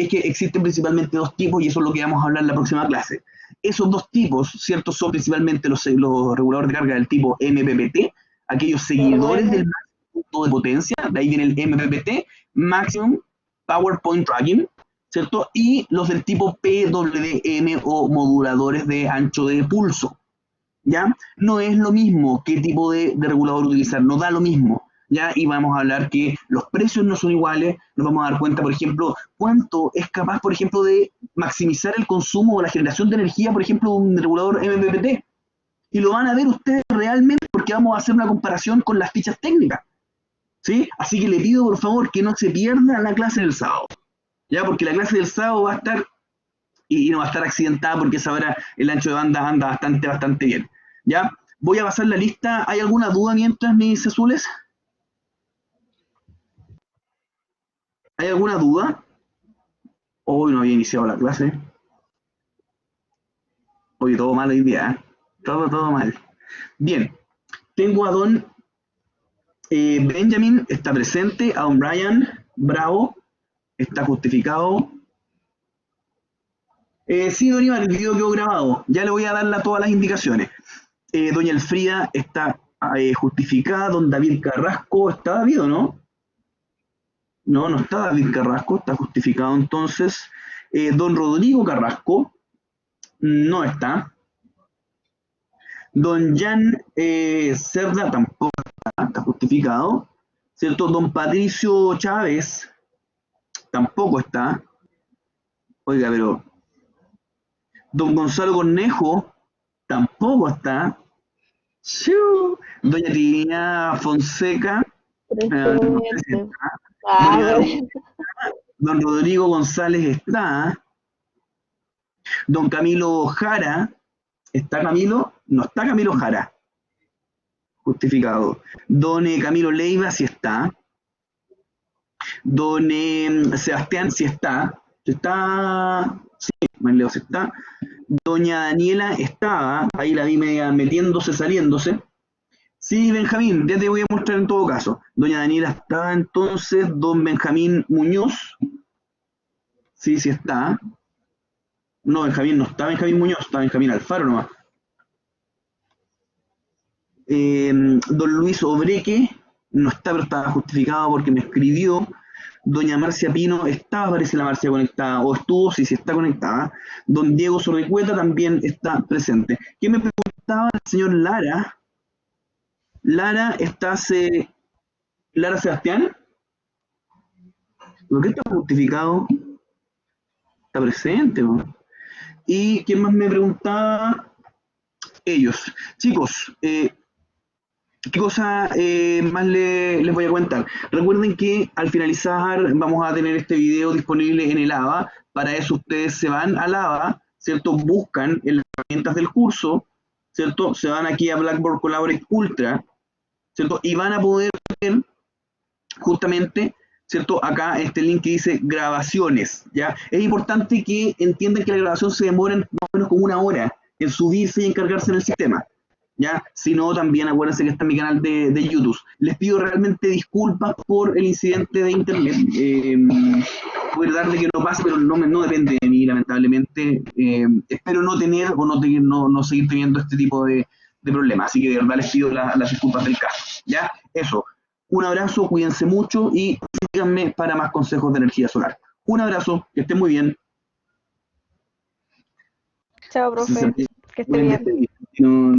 es que existen principalmente dos tipos y eso es lo que vamos a hablar en la próxima clase. Esos dos tipos, ¿cierto? Son principalmente los reguladores de carga del tipo MPPT, aquellos seguidores del punto de potencia, de ahí viene el MPPT, Maximum Power Point Tracking, ¿cierto? Y los del tipo PWM o moduladores de ancho de pulso, ¿ya? No es lo mismo qué tipo de regulador utilizar, no da lo mismo, ¿ya? Y vamos a hablar que los precios no son iguales, nos vamos a dar cuenta, por ejemplo, cuánto es capaz, por ejemplo, de maximizar el consumo o la generación de energía, por ejemplo, un regulador MPPT. Y lo van a ver ustedes realmente porque vamos a hacer una comparación con las fichas técnicas. ¿Sí? Así que le pido por favor que no se pierda la clase del sábado, ¿ya? Porque la clase del sábado va a estar, y no va a estar accidentada porque esa hora el ancho de banda anda bastante bien, ¿ya? Voy a pasar la lista. ¿Hay alguna duda mientras, mis azules? ¿Hay alguna duda? Hoy no había iniciado la clase. Hoy todo mal hoy día, ¿eh? Todo mal. Bien, tengo a don Benjamin, está presente, a don Brian, bravo, está justificado. Sí, don Iván, el video quedó grabado. Ya le voy a dar todas las indicaciones. Doña Elfrida está justificada. Don David Carrasco, ¿está David o no? No está David Carrasco, está justificado entonces. Don Rodrigo Carrasco no está. Don Jan Cerda tampoco está justificado. ¿Cierto? Don Patricio Chávez tampoco está. Oiga, pero don Gonzalo Cornejo tampoco está. Doña Trinidad Fonseca, no sé si está. Don Rodrigo González está. Don Camilo Jara, ¿está Camilo? No está Camilo Jara. Justificado. Don Camilo Leiva, sí está. Don Sebastián, sí está. Está. Sí, Manleo, sí está. Doña Daniela estaba, ahí la vi media metiéndose, saliéndose. Sí, Benjamín, ya te voy a mostrar en todo caso. Doña Daniela estaba entonces, don Benjamín Muñoz. Sí, sí está. No, Benjamín no está Benjamín Muñoz, está Benjamín Alfaro nomás. Don Luis Obreque no está, pero estaba justificado porque me escribió. Doña Marcia Pino estaba, parece la Marcia conectada, o estuvo, sí, sí está conectada. Don Diego Sorrecueta también está presente. ¿Qué me preguntaba el señor Lara? Lara Lara Sebastián. ¿Por qué está justificado? Está presente, ¿no? ¿Y quién más me preguntaba? Ellos. Chicos, ¿qué cosa más les voy a contar? Recuerden que al finalizar vamos a tener este video disponible en el AVA. Para eso ustedes se van al AVA, ¿cierto? Buscan en las herramientas del curso, ¿cierto? Se van aquí a Blackboard Collaborate Ultra, ¿cierto? Y van a poder ver justamente, ¿cierto? Acá este link que dice grabaciones, ¿ya? Es importante que entiendan que la grabación se demora más o menos como 1 hora en subirse y encargarse en el sistema. ¿Ya? Si no, también acuérdense que está en mi canal de YouTube. Les pido realmente disculpas por el incidente de internet. Voy a darle que no pase, pero no depende de mí, lamentablemente. Espero no tener o no seguir teniendo este tipo de problemas. Así que de verdad les pido las disculpas del caso. ¿Ya? Eso. Un abrazo, cuídense mucho y síganme para más consejos de energía solar. Un abrazo, que estén muy bien. Chao, profe. Que esté bien. No,